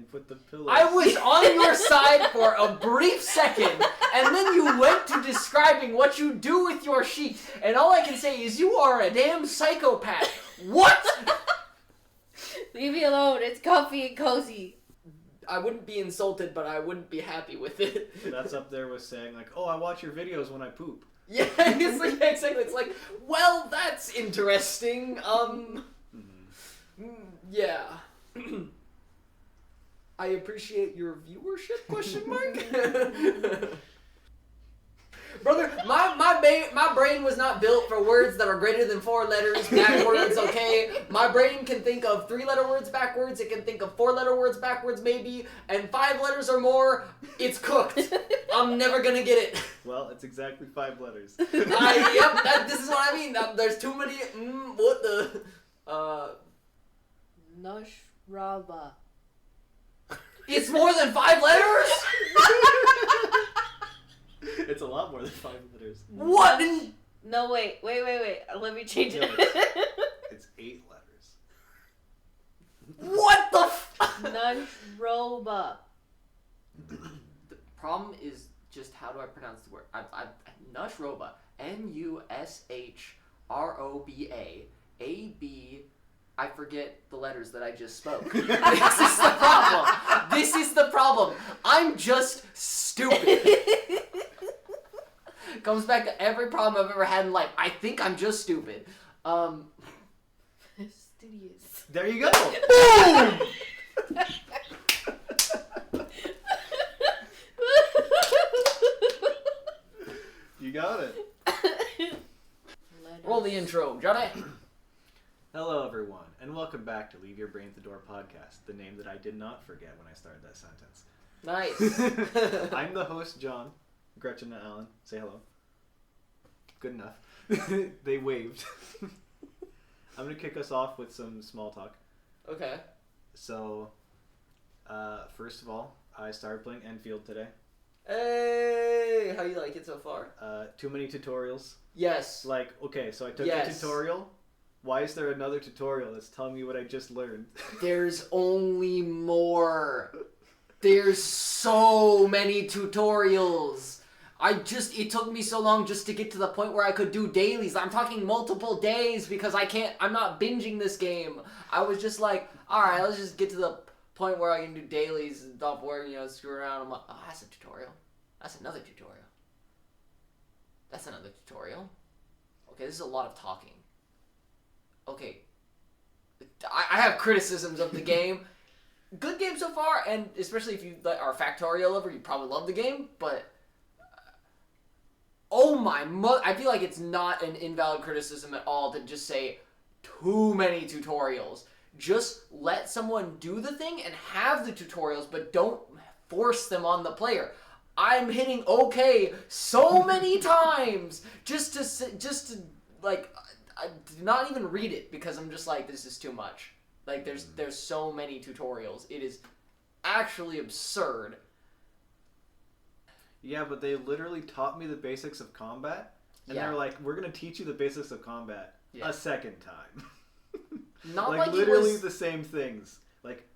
and put the pillows. I was on your side for a brief second, and then you went to describing what you do with your sheet, and all I can say is you are a damn psychopath. What? Leave me alone. It's comfy and cozy. I wouldn't be insulted, but I wouldn't be happy with it. That's up there with saying, like, oh, I watch your videos when I poop. Yeah, it's like, yeah, exactly. It's like, well, that's interesting. Yeah. I appreciate your viewership, question mark? Brother, my brain was not built for words that are greater than 4 letters backwards, okay? My brain can think of 3-letter words backwards, it can think of 4-letter words backwards maybe, and 5 letters or more, it's cooked. I'm never gonna get it. Well, it's exactly 5 letters. This is what I mean. There's too many, what the, Nashraba. It's more than 5 letters? It's a lot more than 5 letters. What? No, wait. Let me change it. It's 8 letters. What the Nashroba. The problem is just how do I pronounce the word? Nushroba. Nushroba. A-B. I forget the letters that I just spoke. This is the problem. This is the problem. I'm just stupid. Comes back to every problem I've ever had in life. I think I'm just stupid. Studious. There you go. Boom! You got it. Roll the intro, Johnny. Hello, everyone, and welcome back to Leave Your Brain at the Door podcast, the name that I did not forget when I started that sentence. Nice. I'm the host, John. Gretchen and Alan, say hello. Good enough. They waved. I'm going to kick us off with some small talk. Okay. So, first of all, I started playing Enfield today. Hey, how you like it so far? Too many tutorials. Yes. Like, okay, so I took the tutorial. Why is there another tutorial that's telling me what I just learned? There's only more. There's so many tutorials. It took me so long just to get to the point where I could do dailies. I'm talking multiple days because I'm not binging this game. I was just like, alright, let's just get to the point where I can do dailies and stop worrying, screw around. I'm like, oh, that's a tutorial. That's another tutorial. That's another tutorial. Okay, this is a lot of talking. Okay. I have criticisms of the game. Good game so far, and especially if you are a Factorio lover, you probably love the game, but I feel like it's not an invalid criticism at all to just say too many tutorials. Just let someone do the thing and have the tutorials, but don't force them on the player. I'm hitting okay so many times just to I did not even read it because I'm just like, this is too much. Like, there's so many tutorials. It is actually absurd. Yeah, but they literally taught me the basics of combat, and they're like, we're going to teach you the basics of combat a second time. Not like literally the same things. Like,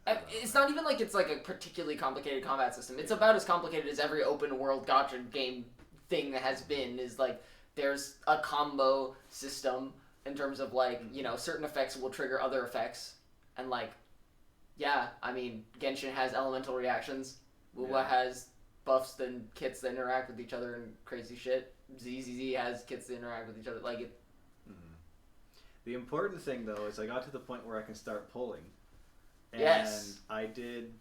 it's not even like it's like a particularly complicated combat system. It's about as complicated as every open world gacha game thing that has been. Is like, there's a combo system in terms of like, certain effects will trigger other effects. And like, yeah, I mean, Genshin has elemental reactions. Wuwa has buffs and kits that interact with each other and crazy shit. ZZZ has kits that interact with each other. Like it. The important thing though is I got to the point where I can start pulling. And I did.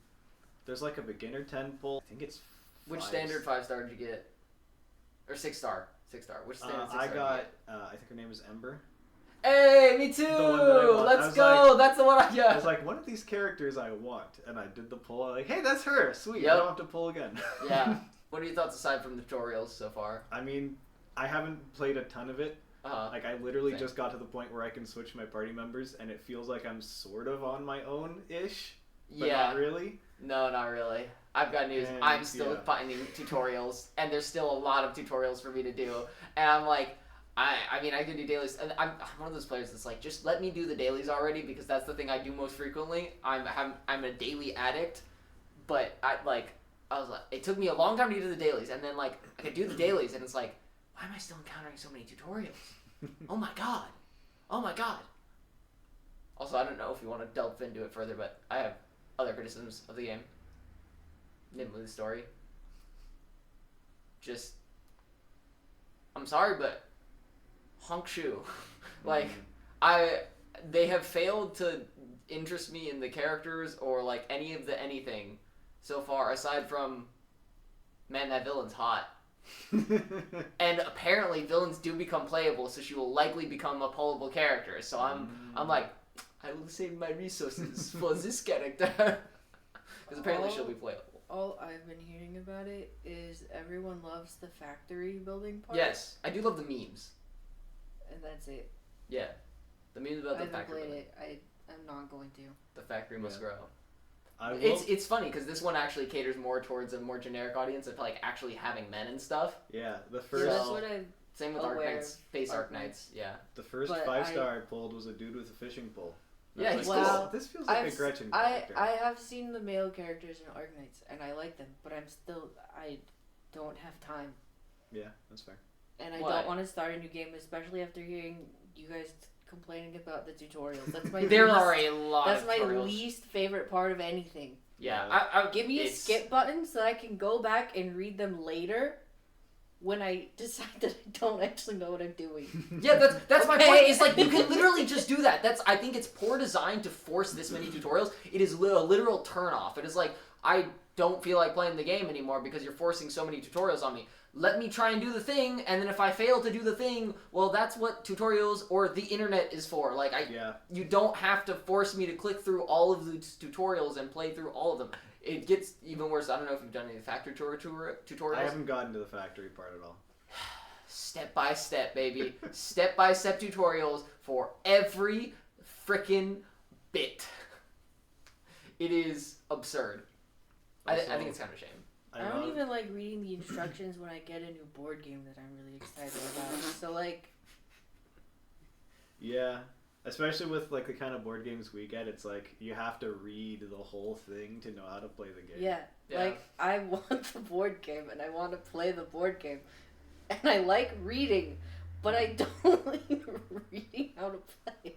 There's like a beginner 10 pull. I think it's. Which standard 5-star did you get? Or 6-star? 6-star. Which standard 6-star? I got. I think her name is Ember. Hey, me too! Let's go! That's the one I was like, one of these characters I want. And I did the pull. I'm like, hey, that's her! Sweet, I don't have to pull again. Yeah. What are your thoughts aside from the tutorials so far? I mean, I haven't played a ton of it. Like, I literally just got to the point where I can switch my party members, and it feels like I'm sort of on my own-ish. But not really. No, not really. I've got news. I'm still finding tutorials, and there's still a lot of tutorials for me to do. And I'm like, I mean, I can do dailies. And I'm one of those players that's like, just let me do the dailies already, because that's the thing I do most frequently. I'm a daily addict, but I was like, it took me a long time to get to the dailies, and then like I could do the dailies, and it's like, why am I still encountering so many tutorials? Oh my god. Also, I don't know if you want to delve into it further, but I have other criticisms of the game. Namely the story. Just, I'm sorry, but honk shoe. They have failed to interest me in the characters or like any of the anything so far, aside from, man, that villain's hot. And apparently villains do become playable, so she will likely become a playable character. So I'm like, I will save my resources for this character. Because apparently she'll be playable. All I've been hearing about it is everyone loves the factory building part. Yes, I do love the memes. And that's it. Yeah. The memes about the I haven't factory played building. it. I'm not going to. The factory must grow. It's funny because this one actually caters more towards a more generic audience of like actually having men and stuff. Yeah, the first. So that's what I'm same with Arknights, Space Arknights. Yeah. The first 5-star I pulled was a dude with a fishing pole. Yeah, he's cool. This feels like a Gretchen character. I have seen the male characters in Arknights and I like them, but I don't have time. Yeah, that's fair. And I don't want to start a new game, especially after hearing you guys complaining about the tutorials. That's my are a lot. That's of my tutorials. least favorite part of anything. Yeah, give me a skip button so I can go back and read them later when I decide that I don't actually know what I'm doing. Yeah, that's my point. It's like you can literally just do that. I think it's poor design to force this many tutorials. It is a literal turn off. It is like, I don't feel like playing the game anymore because you're forcing so many tutorials on me. Let me try and do the thing, and then if I fail to do the thing, well, that's what tutorials or the internet is for. Like, you don't have to force me to click through all of the tutorials and play through all of them. It gets even worse. I don't know if you've done any factory tutorials. I haven't gotten to the factory part at all. Step by step, baby. Step by step tutorials for every frickin' bit. It is absurd. Also, I think it's kind of a shame. I don't even like reading the instructions when I get a new board game that I'm really excited about. So like, yeah, especially with like the kind of board games we get, it's like you have to read the whole thing to know how to play the game. Yeah. Like I want the board game and I want to play the board game, and I like reading, but I don't like reading how to play.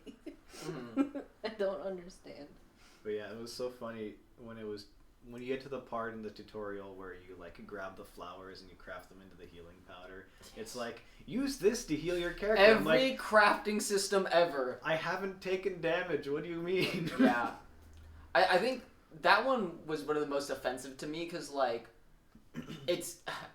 I don't understand. But yeah, it was so funny when you get to the part in the tutorial where you like grab the flowers and you craft them into the healing powder. It's like, use this to heal your character. Every crafting system ever. I haven't taken damage. What do you mean? Yeah. I think that one was one of the most offensive to me because like,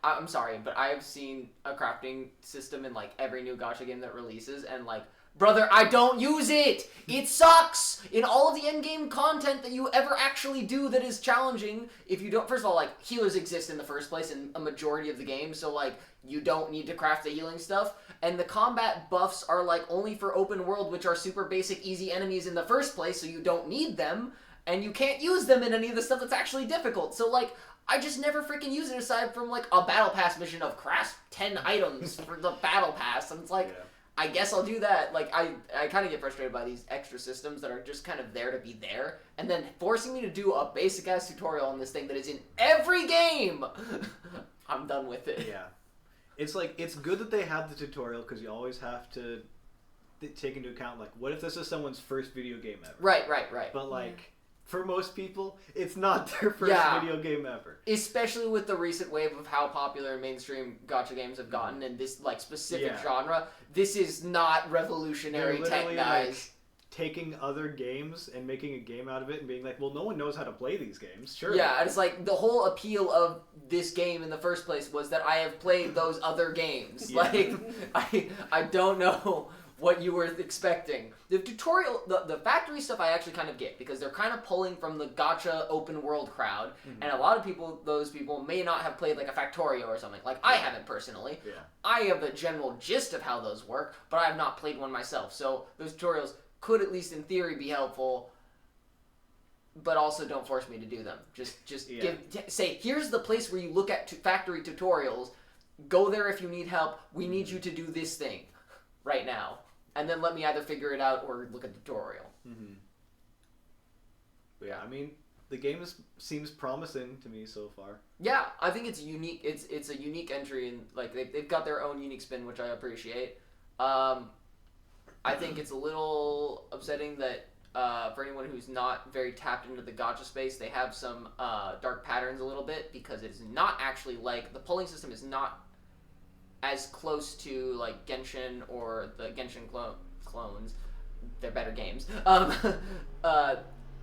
I'm sorry, but I have seen a crafting system in like every new gacha game that releases, and like, brother, I don't use it! It sucks! In all of the endgame content that you ever actually do that is challenging, if you don't... First of all, like, healers exist in the first place in a majority of the game, so, like, you don't need to craft the healing stuff. And the combat buffs are, like, only for open world, which are super basic, easy enemies in the first place, so you don't need them. And you can't use them in any of the stuff that's actually difficult. So, like, I just never freaking use it aside from, like, a battle pass mission of craft 10 items for the battle pass. And it's like... Yeah. I guess I'll do that. Like, I kind of get frustrated by these extra systems that are just kind of there to be there, and then forcing me to do a basic-ass tutorial on this thing that is in every game! I'm done with it. Yeah. It's like, it's good that they have the tutorial, because you always have to take into account, like, what if this is someone's first video game ever? Right. But, like... For most people, it's not their first video game ever. Especially with the recent wave of how popular mainstream gacha games have gotten in this like specific genre. This is not revolutionary tech, guys. Like, taking other games and making a game out of it and being like, well, no one knows how to play these games. Sure. Yeah, it's like the whole appeal of this game in the first place was that I have played those other games. Yeah. Like, I don't know what you were expecting. The tutorial, the factory stuff I actually kind of get, because they're kind of pulling from the gacha open world crowd, and a lot of people, those people, may not have played like a Factorio or something. Like, I haven't personally. Yeah. I have the general gist of how those work, but I have not played one myself. So those tutorials could at least in theory be helpful, but also don't force me to do them. Just say, here's the place where you look at factory tutorials, go there if you need help, we need you to do this thing. right now, and then let me either figure it out or look at the tutorial. Mm-hmm. Yeah, I mean, the game seems promising to me so far. Yeah, I think it's unique. It's a unique entry, and like they've got their own unique spin, which I appreciate. I think it's a little upsetting that for anyone who's not very tapped into the gacha space, they have some dark patterns a little bit, because it's not actually like the polling system is not as close to like Genshin or the Genshin clones. They're better games.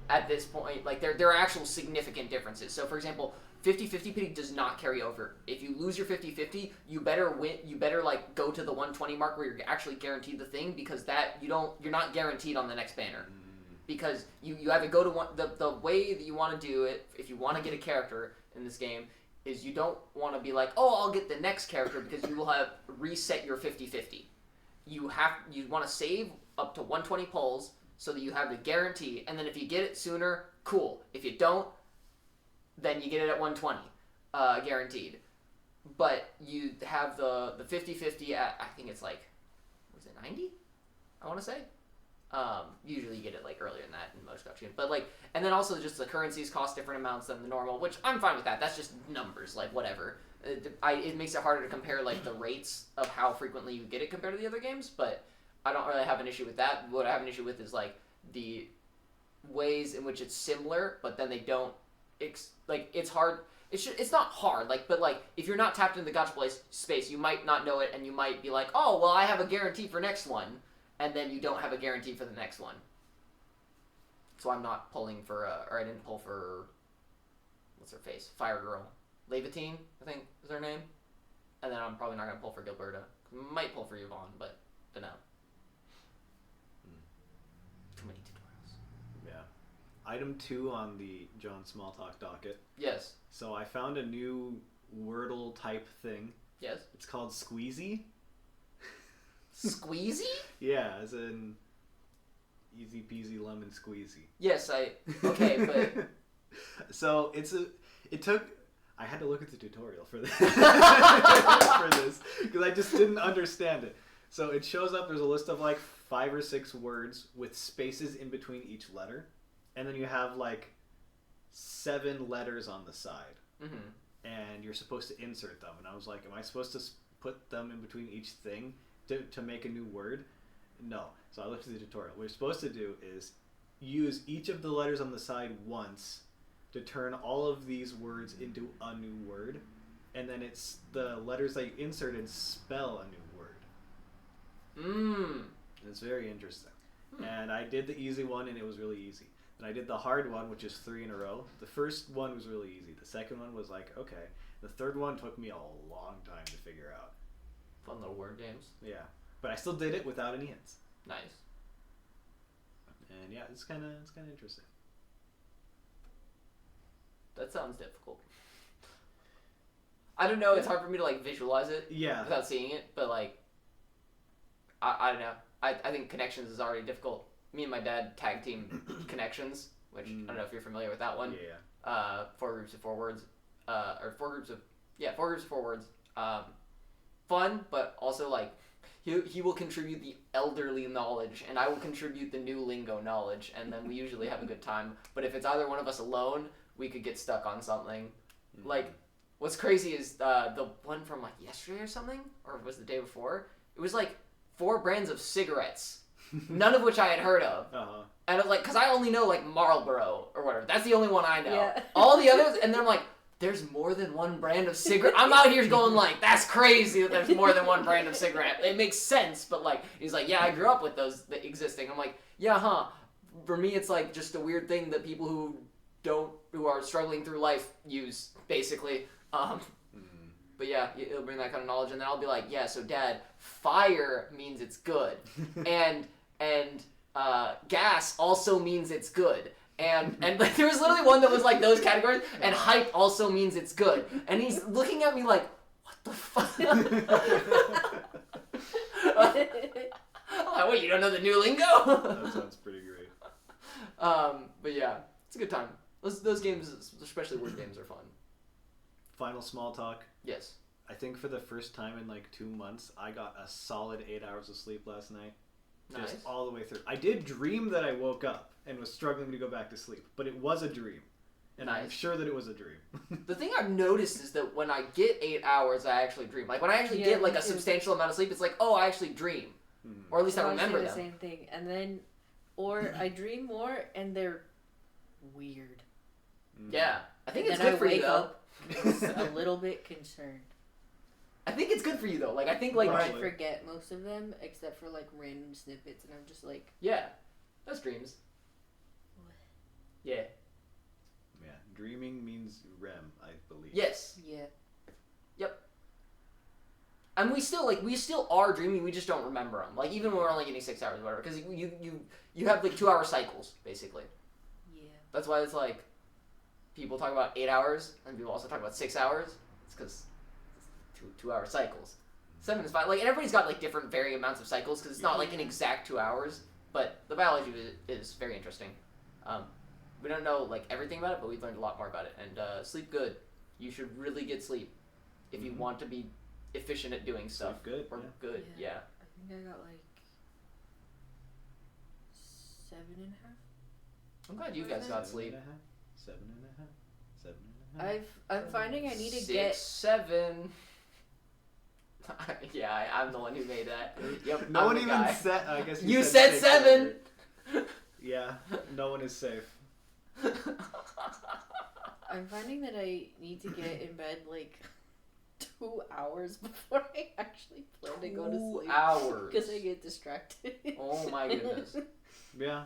At this point, like there are actual significant differences. So for example, 50-50 pity does not carry over. If you lose your 50-50, you better win. You better like go to the 120 mark where you're actually guaranteed the thing, because that you're not guaranteed on the next banner, because you have to go to one. The way that you want to do it, if you want to get a character in this game, is you don't want to be like, oh, I'll get the next character, because you will have reset your 50-50. You want to save up to 120 polls, so that you have the guarantee, and then if you get it sooner, cool. If you don't, then you get it at 120, guaranteed. But you have the 50-50 at, I think it's like, was it 90? I want to say. Usually you get it like earlier than that in most gacha. But like, and then also just the currencies cost different amounts than the normal, which I'm fine with that. That's just numbers, like whatever. It makes it harder to compare like the rates of how frequently you get it compared to the other games, but I don't really have an issue with that. What I have an issue with is like the ways in which it's similar, but then they don't. It's hard. It's not hard. But if you're not tapped into the gacha space, you might not know it, and you might be like, oh, well, I have a guarantee for next one, and then you don't have a guarantee for the next one. So I'm not pulling for, or I didn't pull for, what's her face? Fire Girl, Levitine, I think is her name, and then I'm probably not gonna pull for Gilberta. Might pull for Yvonne, but don't know. Too many tutorials. Yeah. Item 2 on the John Smalltalk docket. Yes. So I found a new Wordle type thing. Yes. It's called Squeezy. Squeezy? Yeah, as in easy peasy lemon squeezy. Yes, okay, but so I had to look at the tutorial for this because I just didn't understand it. So it shows up, there's a list of like 5 or 6 words with spaces in between each letter, and then you have like 7 letters on the side, and you're supposed to insert them. And I was like, am I supposed to put them in between each thing to make a new word? No. So I looked at the tutorial. What you're supposed to do is use each of the letters on the side once to turn all of these words into a new word, and then it's the letters that you inserted spell a new word. It's very interesting. And I did the easy one, and it was really easy. And I did the hard one, which is 3 in a row. The first one was really easy. The second one was like, okay. The third one took me a long time to figure out. Fun little word games. Yeah. But I still did it without any hints. Nice. And yeah, it's kind of interesting. That sounds difficult. I don't know. It's hard for me to like visualize it. Yeah. Without seeing it, but like, I don't know. I think Connections is already difficult. Me and my dad tag team Connections, which I don't know if you're familiar with that one. Yeah. 4 groups of 4 words, or 4 groups of 4 words. Fun, but also like he will contribute the elderly knowledge, and I will contribute the new lingo knowledge, and then we usually have a good time. But if it's either one of us alone, we could get stuck on something. Like, what's crazy is the one from like yesterday or something, or it was the day before. It was like 4 brands of cigarettes, none of which I had heard of. And I was like, because I only know like Marlboro or whatever. That's the only one I know. Yeah. All the others, and then I'm like, there's more than one brand of cigarette. I'm out here going like, that's crazy that there's more than one brand of cigarette. It makes sense, but like, he's like, yeah, I grew up with those existing. I'm like, yeah, huh. For me, it's like just a weird thing that people who are struggling through life use, basically. But yeah, it'll bring that kind of knowledge, and then I'll be like, yeah, so Dad, fire means it's good, and gas also means it's good. And like, there was literally one that was like those categories, and hype also means it's good. And he's looking at me like, what the fuck? Wait, you don't know the new lingo? That sounds pretty great. But yeah, it's a good time. Those games, especially word games, are fun. Final small talk. Yes. I think for the first time in like 2 months, I got a solid 8 hours of sleep last night. Nice. Just all the way through. I did dream that I woke up and was struggling to go back to sleep, but it was a dream. And I'm Nice. sure that it was a dream. The thing I've noticed is that when I get 8 hours, I actually dream. Like when I actually get like me a too. substantial amount of sleep, it's like, oh, I actually dream, or at least I remember the them. same thing, and then, or I dream more, and they're weird. Yeah, I think And it's then good I for you wake though. up a little bit concerned. I think it's good for you though. Like I think like I Probably. forget most of them except for like random snippets, and I'm just like, yeah, that's dreams. What? Yeah. Yeah, dreaming means REM, I believe. Yes. yeah. And we still are dreaming. We just don't remember them. Like even when we're only getting 6 hours, or whatever. Because you have like 2 hour cycles basically. Yeah. That's why it's like people talk about 8 hours, and people also talk about 6 hours. It's because it's 2 hour cycles. 7 is fine. Like and everybody's got like different varying amounts of cycles because it's not like an exact 2 hours. But the biology of it is very interesting. We don't know like everything about it, but we've learned a lot more about it. And sleep good. You should really get sleep if you want to be efficient at doing stuff. Sleep good, Or yeah. good. Yeah. I think I got like 7.5. I'm glad you guys got sleep. 7.5. 7.5. I'm finding I need to 6, get 7. Yeah, I'm the one who made that. Yep. No I'm one the even guy. said. I guess You said said 6 7. earlier. Yeah, no one is safe. I'm finding that I need to get in bed like 2 hours before I actually plan to go to 2 sleep. hours. Because I get distracted. Oh my goodness. Yeah,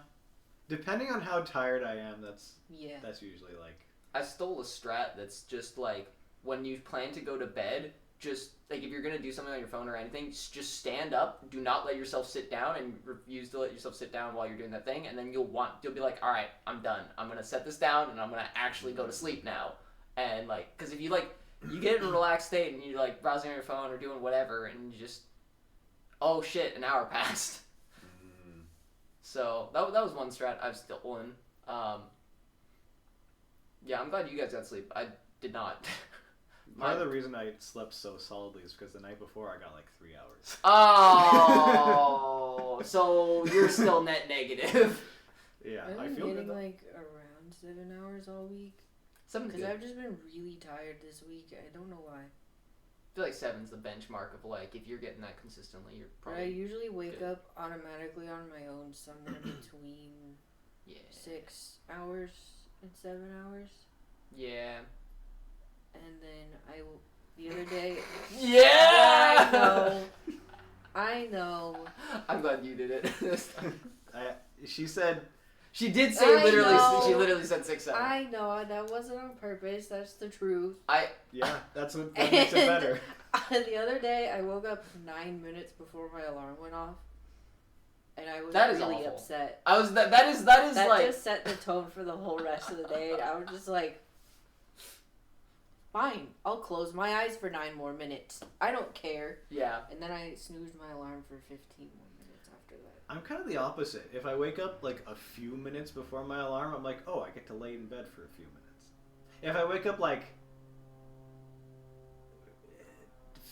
depending on how tired I am, that's Yeah. usually like. I stole a strat that's just like when you plan to go to bed, just like if you're gonna do something on your phone or anything, just stand up. Do not let yourself sit down, and refuse to let yourself sit down while you're doing that thing. And then you'll be like, all right, I'm done. I'm gonna set this down, and I'm gonna actually go to sleep now. And like, because if you like, you get in a relaxed state, and you're like browsing on your phone or doing whatever, and you just, oh shit, an hour passed. So that was one strat I've stolen. Yeah, I'm glad you guys got sleep. I did not. Part of the reason I slept so solidly is because the night before I got like 3 hours. Oh, so you're still net negative. Yeah, I've I been feel getting good. like around 7 hours all week. 7's Because good. I've just been really tired this week. I don't know why. I feel like 7's the benchmark of like if you're getting that consistently, you're But I probably usually wake good. up automatically on my own somewhere between 6 hours and 7 hours. Yeah. And then the other day. Yeah. I know. I'm glad you did it this time. She said. She did say I literally. know. She literally said 6 7. I know that wasn't on purpose. That's the truth. Yeah, that makes it better. The other day, I woke up 9 minutes before my alarm went off, and I was That is really awful. upset. I was that is That like just set the tone for the whole rest of the day, and I was just like, fine, I'll close my eyes for 9 more minutes. I don't care. yeah. And then I snoozed my alarm for 15 more minutes after that. I'm kind of the opposite. If I wake up like a few minutes before my alarm, I'm like, oh, I get to lay in bed for a few minutes. If I wake up like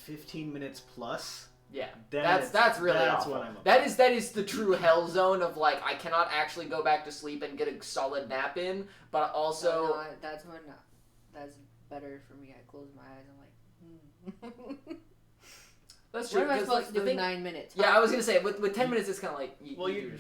15 minutes plus, Yeah, then that's really that's awful. when I'm That is the true hell zone of like I cannot actually go back to sleep and get a solid nap in, but also No, that's when that's better for me. I close my eyes. I'm like, that's true. what am I 'cause, supposed like, to the do in thing, 9 minutes? yeah, I was gonna say with 10 minutes it's kind of like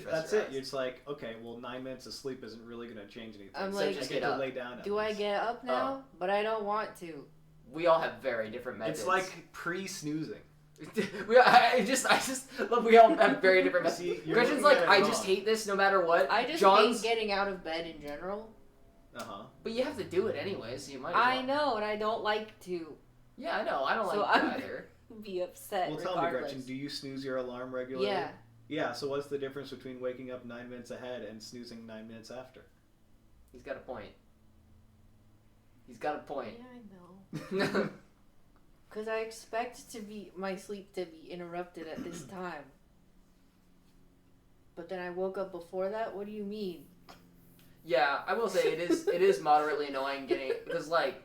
that's it. You're just like, okay, well, 9 minutes of sleep isn't really gonna change anything. I'm so like, I just get get to up. lay down. At Do I least. get up now? But I don't want to. We all have very different methods. It's like pre-snoozing. I just love we all have very different methods. See, you're Gretchen's looking like, at it I wrong. just hate this no matter what. I just John's, hate getting out of bed in general. but you have to do it anyway, so you might. As I well. know, and I don't like to Yeah, I know. I don't So like I'm- that either. be upset. Well, tell me, regardless. Gretchen, do you snooze your alarm regularly? Yeah. Yeah, so what's the difference between waking up 9 minutes ahead and snoozing 9 minutes after? He's got a point. He's got a point. Yeah, I know. Because I expect my sleep to be interrupted at this time. But then I woke up before that? What do you mean? Yeah, I will say it is moderately annoying getting because like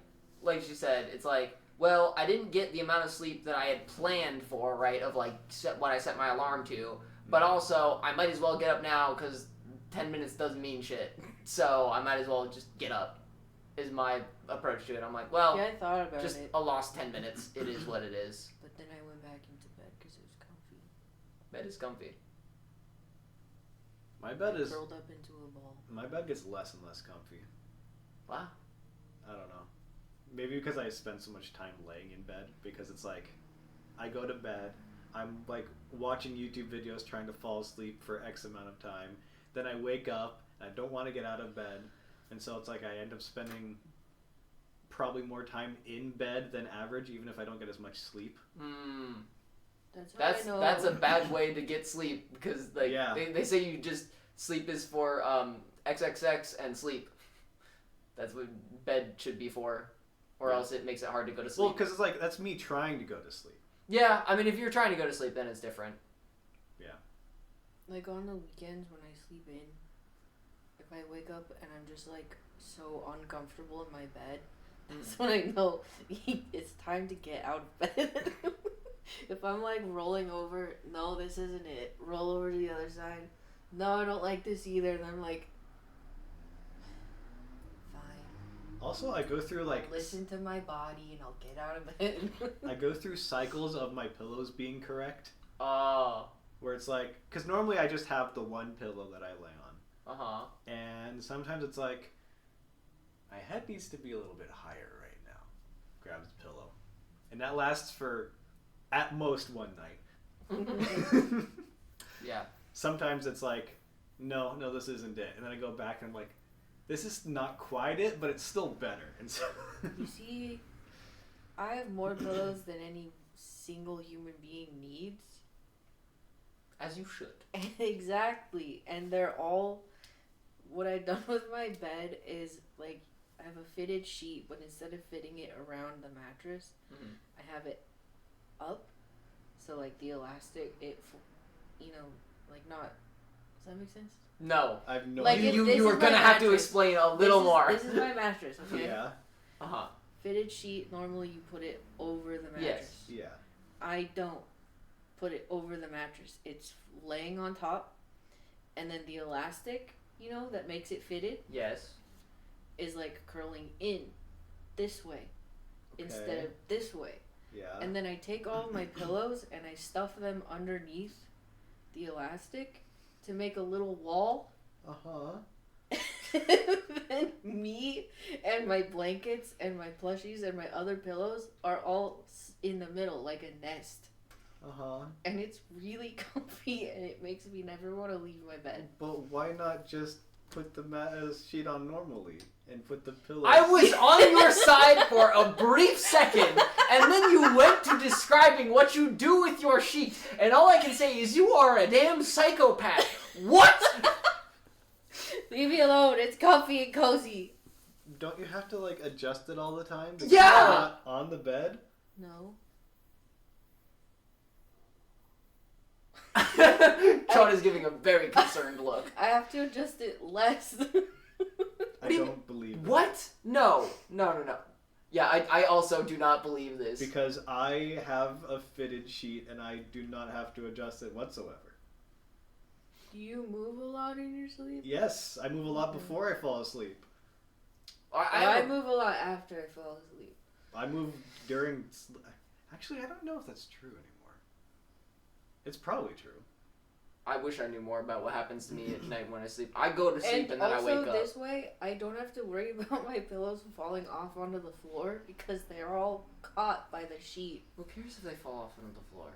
she said, it's like Well, I didn't get the amount of sleep that I had planned for, right, of like what I set my alarm to. But also, I might as well get up now because 10 minutes doesn't mean shit. So I might as well just get up, is my approach to it. I'm like, well, Yeah, I thought about just it. a lost 10 minutes. It is what it is. But then I went back into bed because it was comfy. Bed is comfy. My bed is curled up into a ball. my bed gets less and less comfy. Wow. I don't know. Maybe because I spend so much time laying in bed, because it's like I go to bed, I'm like watching YouTube videos trying to fall asleep for X amount of time. Then I wake up and I don't want to get out of bed. And so it's like I end up spending probably more time in bed than average, even if I don't get as much sleep. That's a bad way to get sleep, because like they say you just sleep is for XXX and sleep. That's what bed should be for, or else it makes it hard to go to sleep. Well, because it's like that's me trying to go to sleep. Yeah, I mean, if you're trying to go to sleep, then it's different. Yeah. Like on the weekends when I sleep in, if I wake up and I'm just like so uncomfortable in my bed, that's when I know it's time to get out of bed. If I'm like rolling over, no, this isn't it. Roll over to the other side. No, I don't like this either. And I'm like, fine. Also, I go through like Listen to my body and I'll get out of bed. I go through cycles of my pillows being correct. Oh. Where it's like, because normally I just have the one pillow that I lay on. Uh-huh. And sometimes it's like, my head needs to be a little bit higher right now. Grabs the pillow. And that lasts for at most one night. Yeah. Sometimes it's like, no, this isn't it. And then I go back and I'm like, this is not quite it, but it's still better. And so You see, I have more pillows than any single human being needs. As you should. Exactly. And they're all, what I've done with my bed is like, I have a fitted sheet, but instead of fitting it around the mattress, I have it up. So like the elastic, like not, does that make sense? No. I have no Like idea. You were going to have to explain a little more. This is my mattress, okay? Yeah. Uh-huh. Fitted sheet, normally you put it over the mattress. Yes. Yeah. I don't put it over the mattress. It's laying on top, and then the elastic, that makes it fitted, Yes. is like curling in this way instead of this way. Yeah. And then I take all of my pillows and I stuff them underneath the elastic to make a little wall. Uh-huh. And me and my blankets and my plushies and my other pillows are all in the middle like a nest. Uh-huh. And it's really comfy and it makes me never want to leave my bed. But why not just put the sheet on normally and put the pillow? I was on your side for a brief second, and then you went to describing what you do with your sheet, and all I can say is you are a damn psychopath. What? Leave me alone. It's comfy and cozy. Don't you have to like adjust it all the time? Because Yeah! it's not on the bed? No. John is giving a very concerned look. I have to adjust it less. I don't believe it. What? No. Yeah, I also do not believe this. Because I have a fitted sheet and I do not have to adjust it whatsoever. Do you move a lot in your sleep? Yes, I move a lot before I fall asleep. I move a lot after I fall asleep. I move during... Actually, I don't know if that's true anymore. It's probably true. I wish I knew more about what happens to me at night when I sleep. I go to sleep and then I wake up. Also, this way, I don't have to worry about my pillows falling off onto the floor because they're all caught by the sheet. Who cares if they fall off onto the floor?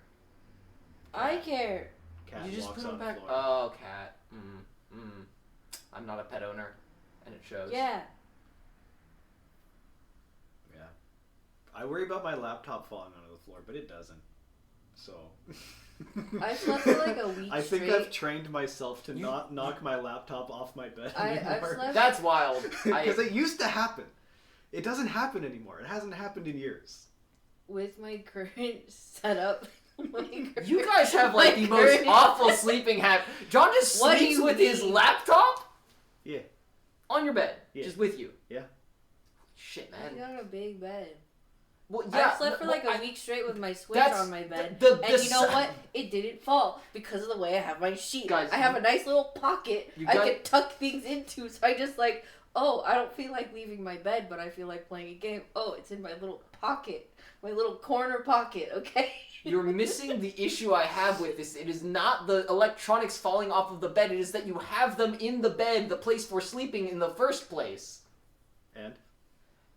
I care. Cat You just walks put them on back. floor. Oh, cat. I'm not a pet owner, and it shows. Yeah. Yeah. I worry about my laptop falling onto the floor, but it doesn't. So... I've slept for like a week I think straight. I've trained myself to not knock my laptop off my bed I've anymore. slept- That's wild. Because it used to happen. It doesn't happen anymore. It hasn't happened in years. With my current setup. You guys have like the most awful sleeping habit. John just What do sleeps you with his mean? laptop Yeah. on your bed, Yeah. just with you. Yeah. Shit, I man. got a big bed. Well, yeah, I slept for like a week straight with my Switch that's on my bed. the You know what? It didn't fall because of the way I have my sheet. Guys, I have a nice little pocket I can tuck things into, so I just like, oh, I don't feel like leaving my bed, but I feel like playing a game. Oh, it's in my little pocket. My little corner pocket, okay? You're missing the issue I have with this. It is not the electronics falling off of the bed. It is that you have them in the bed, the place for sleeping in the first place. And?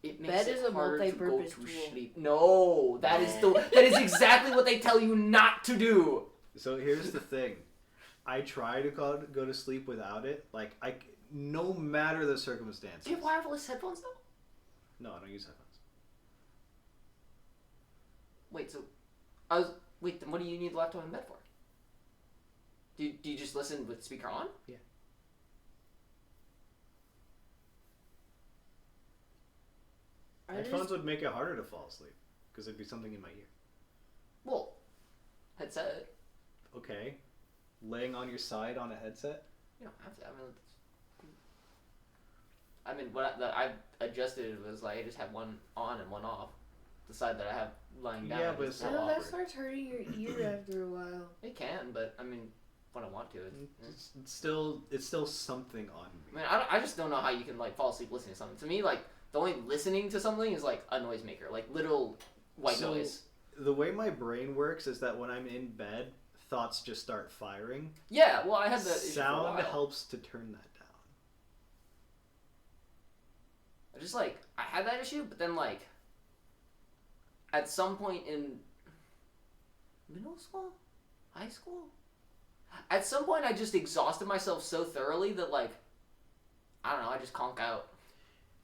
It makes Bed it is a harder to go multi-purpose to tool. sleep. No, that is exactly what they tell you not to do. So here's the thing. I try to go to sleep without it. Like, no matter the circumstances. Do you have wireless headphones though? No, I don't use headphones. Wait, then what do you need the laptop in bed for? Do you just listen with speaker on? Yeah. Headphones would make it harder to fall asleep because there'd be something in my ear. Well, headset. Okay. Laying on your side on a headset? You don't have to. What I adjusted it was like I just have one on and one off. The side that I have lying down. Yeah, but it's I so know that awkward. starts hurting your ear after a while. It can, but I mean, when I want to, It's still something on me. I mean, I just don't know how you can like fall asleep listening to something. To me, like the only listening to something is like a noisemaker, like little white noise. The way my brain works is that when I'm in bed, thoughts just start firing. Yeah, well, I had that issue for a Sound while. helps to turn that down. I had that issue, but then like at some point in middle school, high school, at some point I just exhausted myself so thoroughly that like I don't know, I just conk out.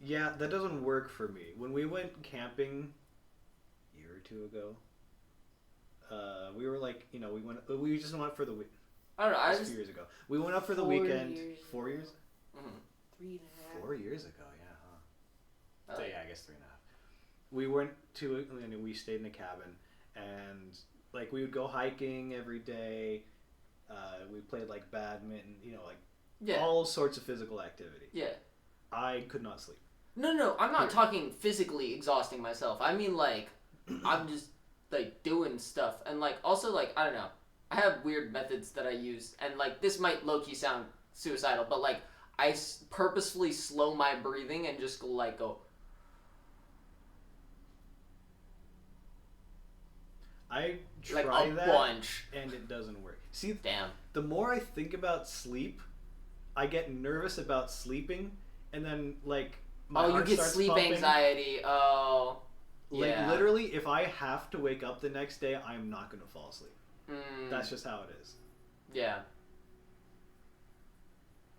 Yeah, that doesn't work for me. When we went camping a year or two ago, we were like, we just went for the week. I don't know. A few years ago, we went up for the 4 weekend. years. 4 years? 3.5. 4 years ago, yeah, huh? Oh. So, yeah, I guess 3.5. We went to, we stayed in a cabin, and like we would go hiking every day. We played like badminton, Yeah. all sorts of physical activity. Yeah. I could not sleep. No, I'm not talking physically exhausting myself. I mean like I'm just like doing stuff and like also like I don't know. I have weird methods that I use and like this might low-key sound suicidal, but like I purposefully slow my breathing and just go. I try like a that, bunch, and it doesn't work. See, damn. the more I think about sleep, I get nervous about sleeping, and then like my you heart get starts sleep pumping. anxiety. Oh, Like yeah. literally, if I have to wake up the next day, I'm not gonna fall asleep. That's just how it is. Yeah.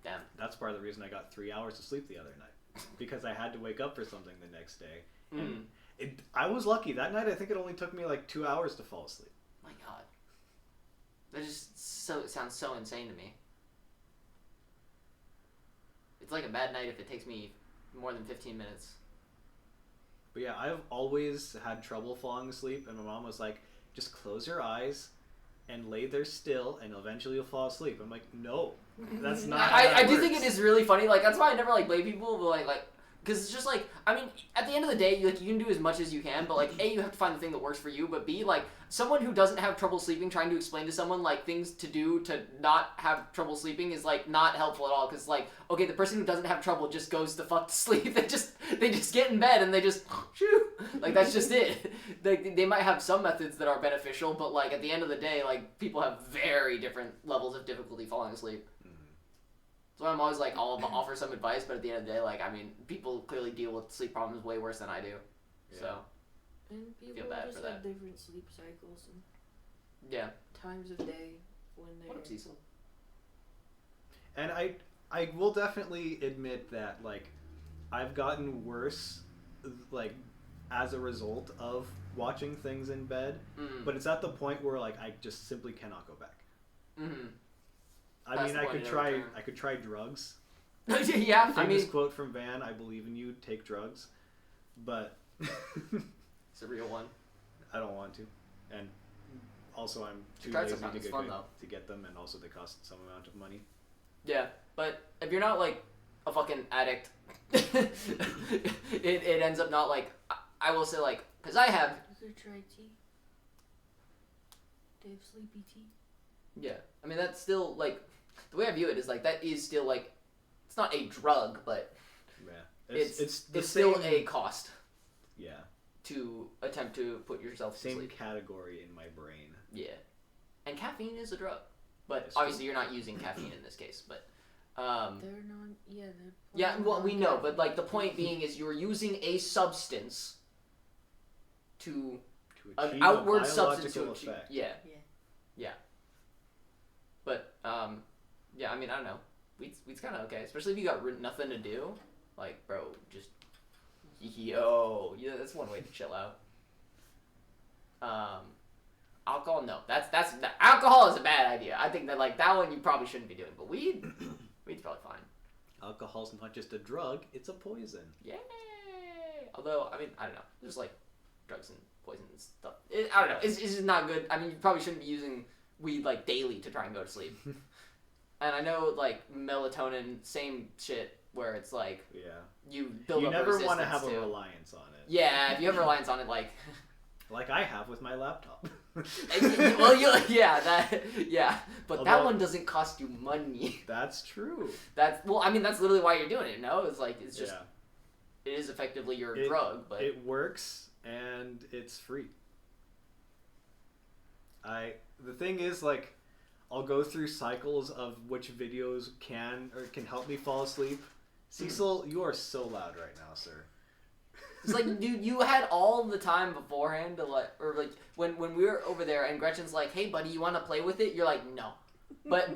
Damn. That's part of the reason I got 3 hours of sleep the other night, because I had to wake up for something the next day. And I was lucky that night. I think it only took me like 2 hours to fall asleep. My God. That just sounds so insane to me. It's like a bad night if it takes me more than 15 minutes. But yeah, I've always had trouble falling asleep, and my mom was like, just close your eyes and lay there still, and eventually you'll fall asleep. I'm like, no, that's not how that I do think works. it is really funny. Like, that's why I never, like, blame people, but, like, because it's just, like, I mean, at the end of the day, you can do as much as you can, but, like, A, you have to find the thing that works for you, but B, like, someone who doesn't have trouble sleeping trying to explain to someone, like, things to do to not have trouble sleeping is, like, not helpful at all, because, like, okay, the person who doesn't have trouble just goes the fuck to sleep. They just get in bed and they just, shoo, like, that's just it. They might have some methods that are beneficial, but, like, at the end of the day, like, people have very different levels of difficulty falling asleep. So I'm always like, I'll offer some advice, but at the end of the day, like, I mean, people clearly deal with sleep problems way worse than I do. Yeah. So, And people Feel bad just for have that. different sleep cycles and yeah. times of day when they're... What up, Cecil? And I will definitely admit that, like, I've gotten worse, like, as a result of watching things in bed, but it's at the point where, like, I just simply cannot go back. Mm-hmm. I mean, I could try drugs. Yeah, I Famous mean, quote from Van, I believe in you, take drugs. But it's a real one. I don't want to. And also I'm too Try lazy sometimes, to it's get, fun, though. to get them, and also they cost some amount of money. Yeah, but if you're not, like, a fucking addict, it ends up not, like, I will say, like, because I have... You could try tea. They have sleepy tea. Yeah. I mean, that's still, like... The way I view it is, like, that is still, like... It's not a drug, but... Yeah. It's still a cost. Yeah. To attempt to put yourself to Same sleep. category in my brain. Yeah. And caffeine is a drug. But That's obviously true. you're not using caffeine in this case, but... They're non... Yeah, they're... Yeah, well, we know, but, like, the point being is you're using a substance to an achieve outward a substance to biological achieve. effect. Yeah. But, yeah, I mean, I don't know. Weed's kind of okay, especially if you got nothing to do. Like, bro, just... Yo, yeah, that's one way to chill out. Alcohol, no, that's alcohol is a bad idea. I think that like that one you probably shouldn't be doing. But weed's probably fine. Alcohol's not just a drug; it's a poison. Yay! Although I mean I don't know, there's like drugs and poison and stuff. I don't know. It's just not good. I mean you probably shouldn't be using weed like daily to try and go to sleep. And I know like melatonin, same shit. Where it's like, you build up never resistance want to have to. a reliance on it. Yeah, if you have a reliance on it, like I have with my laptop. well, yeah, but that Although- one doesn't cost you money. That's true. I mean, that's literally why you're doing it. No, it's like it's just Yeah. it is effectively your drug, but It works and it's free. The thing is, like, I'll go through cycles of which videos can help me fall asleep. Cecil, you are so loud right now, sir. it's like, dude, you had all the time beforehand to when we were over there and Gretchen's like, "Hey, buddy, you want to play with it?" You're like, "No." But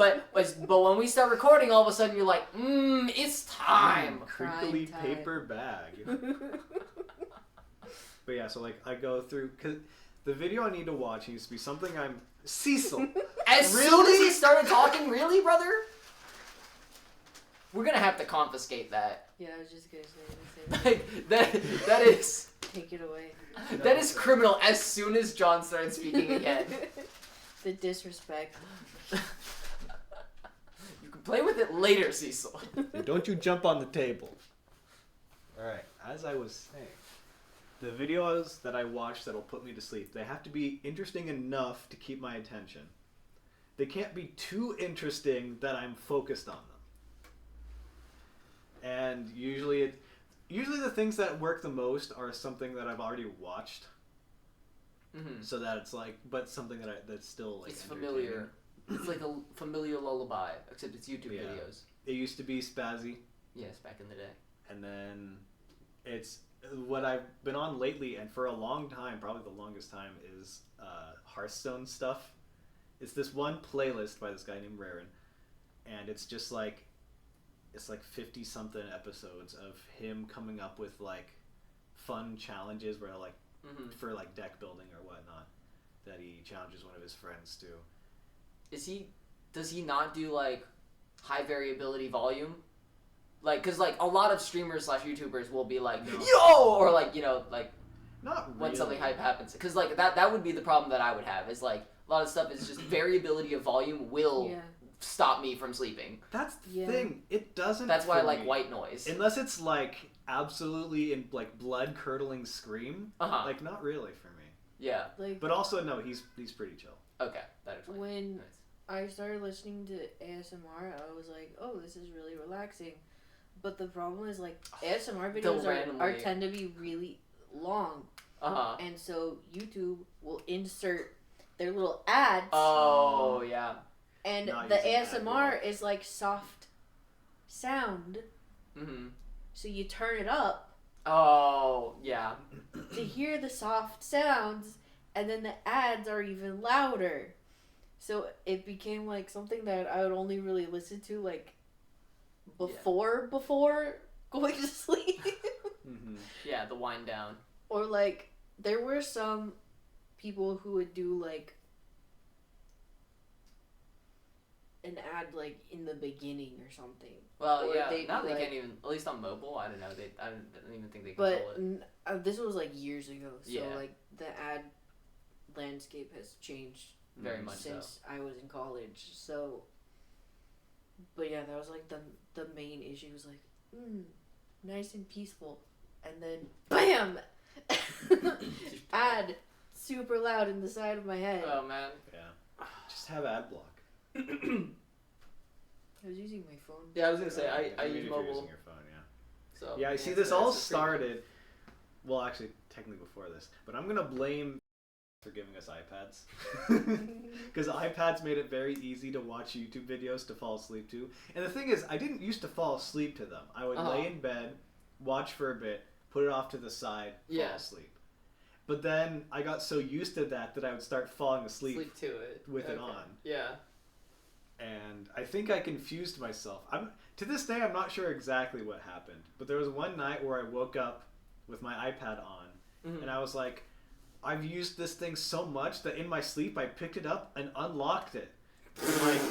when we start recording, all of a sudden you're like, it's time. Crinkly Prime time. paper bag. But yeah, so like I go through because the video I need to watch needs to be something I'm Cecil. As soon as he started talking, really, brother? We're gonna have to confiscate that. Yeah, I was just gonna say the same thing. Like that is Take it away. that is criminal. As soon as John started speaking again, The disrespect. you can play with it later, Cecil. And don't you jump on the table. Alright, as I was saying, the videos that I watch that'll put me to sleep, they have to be interesting enough to keep my attention. They can't be too interesting that I'm focused on them. And usually the things that work the most are something that I've already watched. Mm-hmm. So that it's like, but something that's still like It's familiar. It's like a familiar lullaby, except it's YouTube Yeah. videos. It used to be Spazzy, Yes, back in the day. and then it's what I've been on lately, and for a long time, probably the longest time, is Hearthstone stuff. It's this one playlist by this guy named Raren, and it's just like, it's like 50 something episodes of him coming up with like fun challenges where like for like deck building or whatnot that he challenges one of his friends to. Does he not do like high variability volume? Like, cause like a lot of streamers / YouTubers will be like, No. yo, or like, you know, like Not really. when something hype happens. Cause like that would be the problem that I would have is like a lot of stuff is just variability of volume will Yeah. stop me from sleeping. That's the Yeah. thing. It doesn't. That's why I for like me. white noise. Unless it's like absolutely in like blood curdling scream. Uh-huh. Like not really for me. Yeah. Like But also no, he's pretty chill. Okay. That explains. when Nice. I started listening to ASMR, I was like, "Oh, this is really relaxing." But the problem is like ASMR videos are tend to be really long, Uh-huh. and so YouTube will insert their little ads, Oh yeah. and Not the using ad ASMR block. is like soft sound, Mm-hmm. so you turn it up Oh yeah. to hear the soft sounds, and then the ads are even louder. So it became like something that I would only really listen to like before going to sleep. Mm-hmm. Yeah. The wind down. Or like there were some people who would do like an ad like in the beginning or something. Well, Or yeah. they'd Now be they like- can't even. At least on mobile, I don't know. I don't even think they But control it. this was like years ago, so Yeah. like the ad landscape has changed Very much since I was in college. So, but yeah, that was like the main issue was like, nice and peaceful, and then bam, ad super loud in the side of my head. Oh man. Yeah. Just have ad block. I was using my phone. Yeah, I was gonna say I mean, use if you're using mobile. your phone, yeah. So Yeah, I see it's- this all it's a pretty- started. Well, actually, technically before this, but I'm gonna blame for giving us iPads because iPads made it very easy to watch YouTube videos to fall asleep to. And the thing is, I didn't used to fall asleep to them. I would lay in bed, watch for a bit, put it off to the side, fall asleep. But then I got so used to that I would start falling asleep to it with it on. Yeah. And I think I confused myself. To this day, I'm not sure exactly what happened. But there was one night where I woke up with my iPad on, and I was like, I've used this thing so much that in my sleep I picked it up and unlocked it. Like,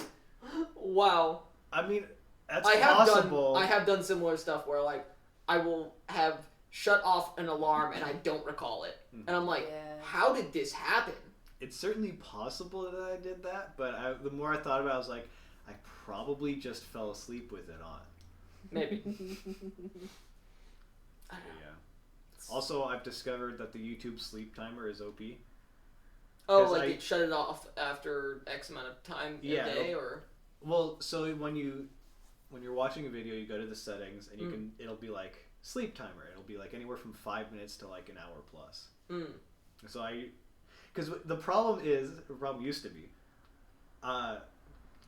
wow. I mean, that's I possible. have done similar stuff where like I will have shut off an alarm and I don't recall it, and I'm like, how did this happen? It's certainly possible that I did that, but the more I thought about it, I was like, I probably just fell asleep with it on. Maybe. Yeah. Also, I've discovered that the YouTube sleep timer is OP. Oh, like it shut it off after X amount of time a day, or? Well, so when you're watching a video, you go to the settings, and it'll be like sleep timer. It'll be like anywhere from 5 minutes to like an hour plus. So because the problem used to be,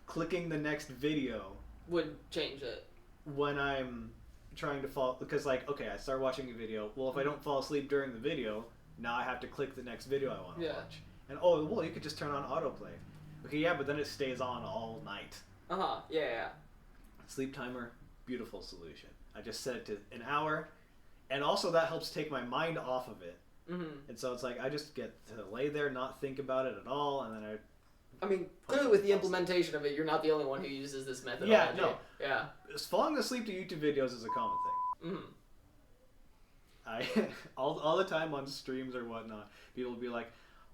clicking the next video would change it when I'm trying to fall, because like, okay, I start watching a video. Well, if I don't fall asleep during the video, now I have to click the next video I want to watch. And well, you could just turn on autoplay. Okay, yeah, but then it stays on all night. Yeah. Sleep timer, beautiful solution. I just set it to an hour, and also that helps take my mind off of it. And so it's like I just get to lay there, not think about it at all, and then I mean, clearly with the implementation of it, you're not the only one who uses this methodology. Yeah, no. Yeah. Falling asleep to YouTube videos is a common thing. I all the time on streams or whatnot, people will be like,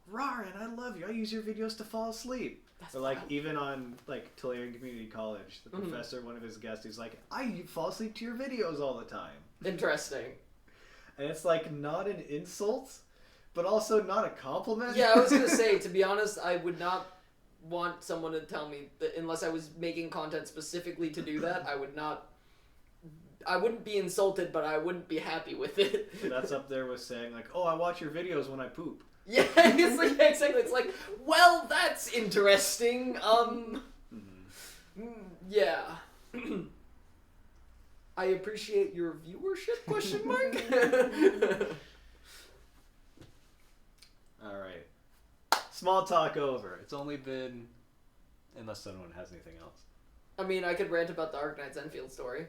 Rarin, I love you. I use your videos to fall asleep. Or like even on like Tulare Community College, the professor, one of his guests, he's like, I fall asleep to your videos all the time. Interesting. And it's like not an insult, but also not a compliment. Yeah, I was gonna say, to be honest, I would not want someone to tell me that unless I was making content specifically to do that. I wouldn't be insulted, but I wouldn't be happy with it. That's up there with saying like, oh, I watch your videos when I poop. Yeah, it's like, exactly. It's like, well, that's interesting. Yeah. I appreciate your viewership? Question mark. All right. Small talk over. It's only been, unless someone has anything else. I mean, I could rant about the Arknights Enfield story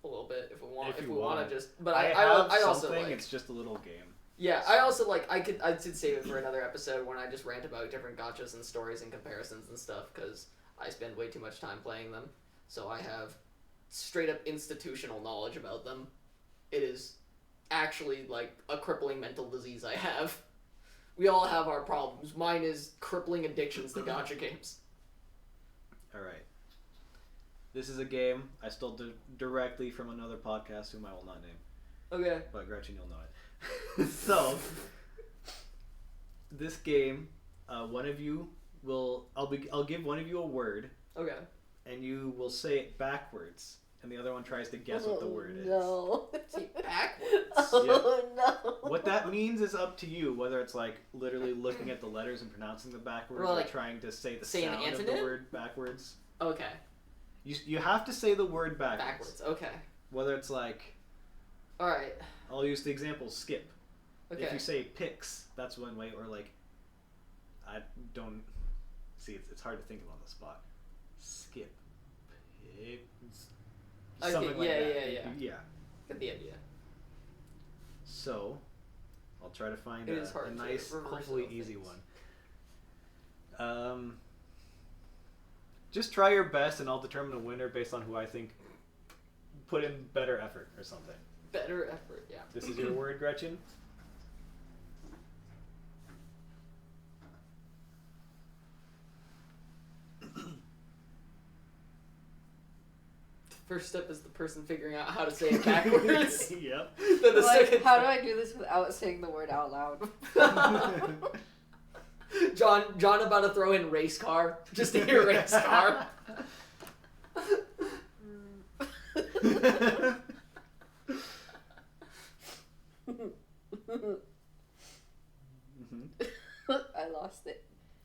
a little bit if we want. If we want to just, but I also like. It's just a little game. Yeah, I also like. I could save it for another episode when I just rant about different gotchas and stories and comparisons and stuff, because I spend way too much time playing them, so I have straight up institutional knowledge about them. It is actually like a crippling mental disease I have. We all have our problems. Mine is crippling addictions to gacha games. All right. This is a game I stole directly from another podcast whom I will not name. Okay. But Gretchen, you'll know it. So, this game, one of you will... I'll give one of you a word. Okay. And you will say it backwards. And the other one tries to guess what the word is. No. Say backwards? No. What that means is up to you, whether it's like literally looking at the letters and pronouncing them backwards, or like trying to say the say sound of the word backwards. Okay. You have to say the word backwards. Backwards, okay. Whether it's like... Alright. I'll use the example skip. Okay. If you say pix, that's one way, or like... I don't... See, it's hard to think of on the spot. Skip. Pix. Something like that. Yeah. Get the idea. So, I'll try to find It is a hard nice, to reverse hopefully those easy things. one. Just try your best and I'll determine a winner based on who I think put in better effort or something. Better effort, yeah. This is your word, Gretchen? first step is the person figuring out how to say it backwards. Yep. Then the second how do I do this without saying the word out loud? John about to throw in race car just to hear race car. I lost it.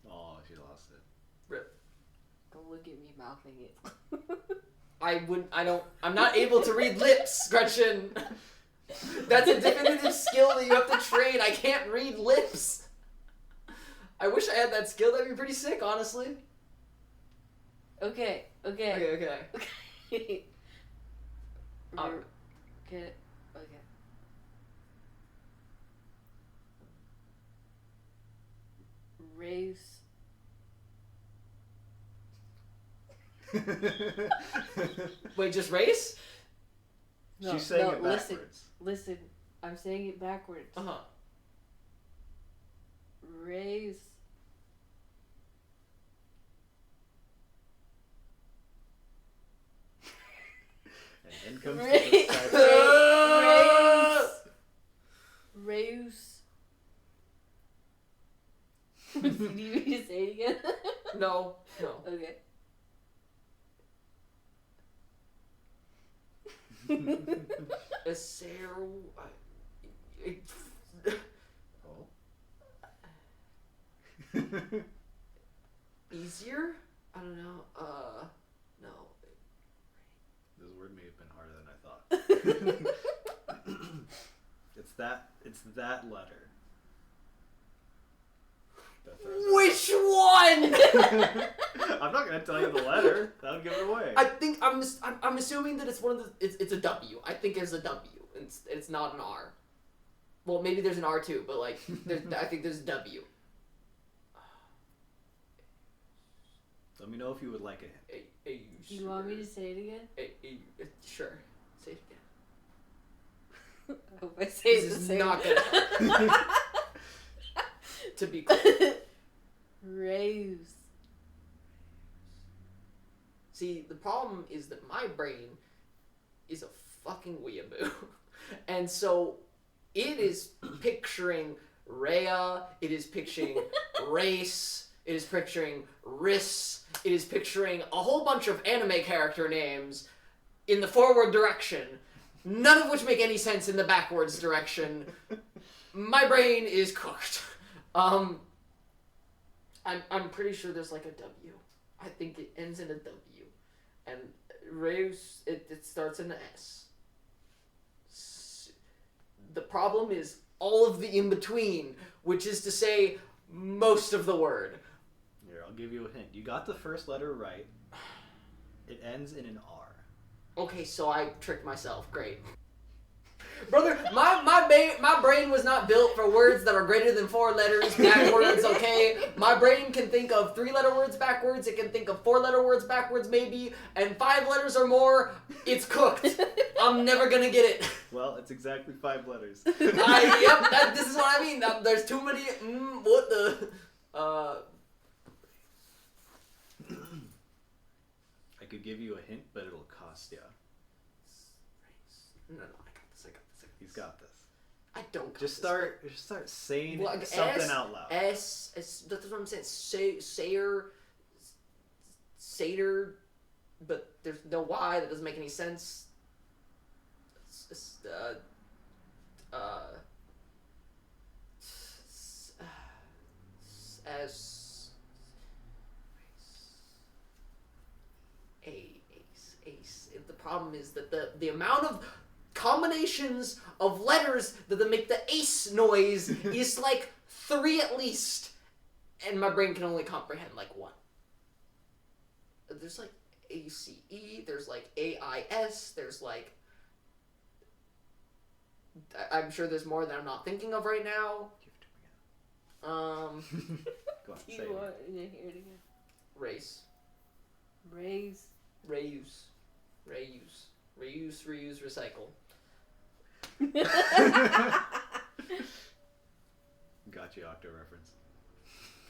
Oh, she lost it. Rip. Don't look at me mouthing it. I'm not able to read lips, Gretchen. That's a definitive skill that you have to train. I can't read lips. I wish I had that skill. That'd be pretty sick, honestly. Okay. Okay. Okay. Okay. Raise. Wait, just race? No, She's saying no, it backwards. Listen, I'm saying it backwards. Uh-huh. Raise. And in comes Raise. the Raise. Do you need me to say it again? No. Okay. Easier? I don't know. No. This word may have been harder than I thought. It's that letter. Which one? I'm not gonna tell you the letter. That would give it away. I think I'm assuming that it's one of the it's a W. I think there's a W. It's not an R. Well, maybe there's an R too, but like I think there's a W. Let me know if you would like it. Do You want me to say it again? Sure. Say it again. I hope I say it This the is same. not gonna help. To be clear. Raise. See, the problem is that my brain is a fucking weeaboo. And so it is picturing Rhea, it is picturing race, it is picturing Riss, it is picturing a whole bunch of anime character names in the forward direction, none of which make any sense in the backwards direction. My brain is cooked. I'm pretty sure there's like a W. I think it ends in a W. And Reus, it starts in an S. The problem is all of the in-between, which is to say, most of the word. Here, I'll give you a hint. You got the first letter right. It ends in an R. Okay, so I tricked myself. Great. Brother, my brain was not built for words that are greater than 4 letters backwards, okay? My brain can think of 3-letter words backwards, it can think of 4-letter words backwards maybe, and 5 letters or more, it's cooked. I'm never gonna get it. Well, it's exactly 5 letters. This is what I mean. There's too many, what the, I could give you a hint, but it'll cost you. No, I got this. He's got this. I don't. Just start saying Like something out loud. S. That's what I'm saying. Satyr, but there's no Y. That doesn't make any sense. As ace. The problem is that the amount of combinations of letters that make the ace noise is like 3 at least, and my brain can only comprehend like 1. There's like ACE, there's like AIS, there's like, I'm sure there's more that I'm not thinking of right now. Go on, Do say you it. want me to hear it again? Race. Raise. Reuse, recycle. Got you, Octo reference.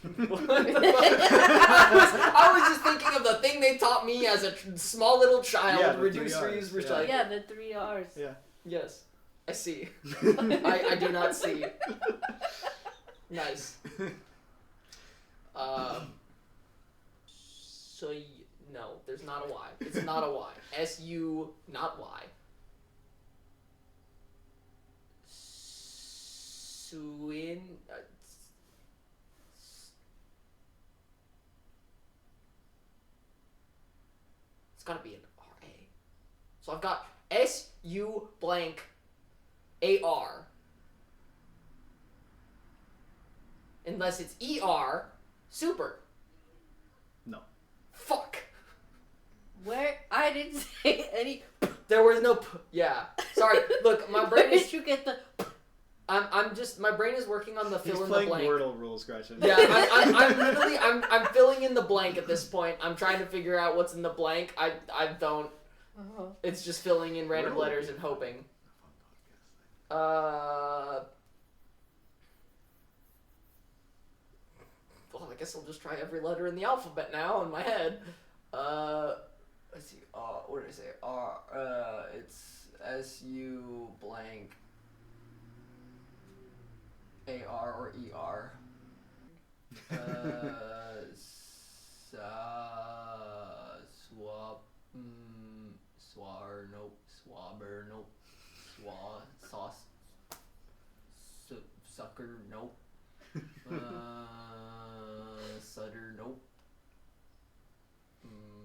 What the fuck? I was just thinking of the thing they taught me as a small little child. Yeah, the reduce, 3 reuse, Rs. recycle. Yeah, the 3 R's. Yeah. Yes, I see. I do not see. Nice. No, there's not a Y. It's not a Y. S-U, not Y. Swin... it's gotta be an R-A. So I've got S-U blank A-R. Unless it's E-R, super. No. Fuck. Where? I didn't say any. There was no yeah. Sorry. Look, my brain Where is did you get the? I'm just my brain is working on the He's fill in the playing blank. Wordle rules, Gretchen. Yeah, I'm literally I'm filling in the blank at this point. I'm trying to figure out what's in the blank. I don't. It's just filling in random Wordle. letters and hoping. Well, I guess I'll just try every letter in the alphabet now in my head. Let's see. What did I say? It's S-U blank A-R or E-R. Swab. Swar. Nope. Swabber. Nope. Sauce. Sucker. Nope. Sutter. Nope.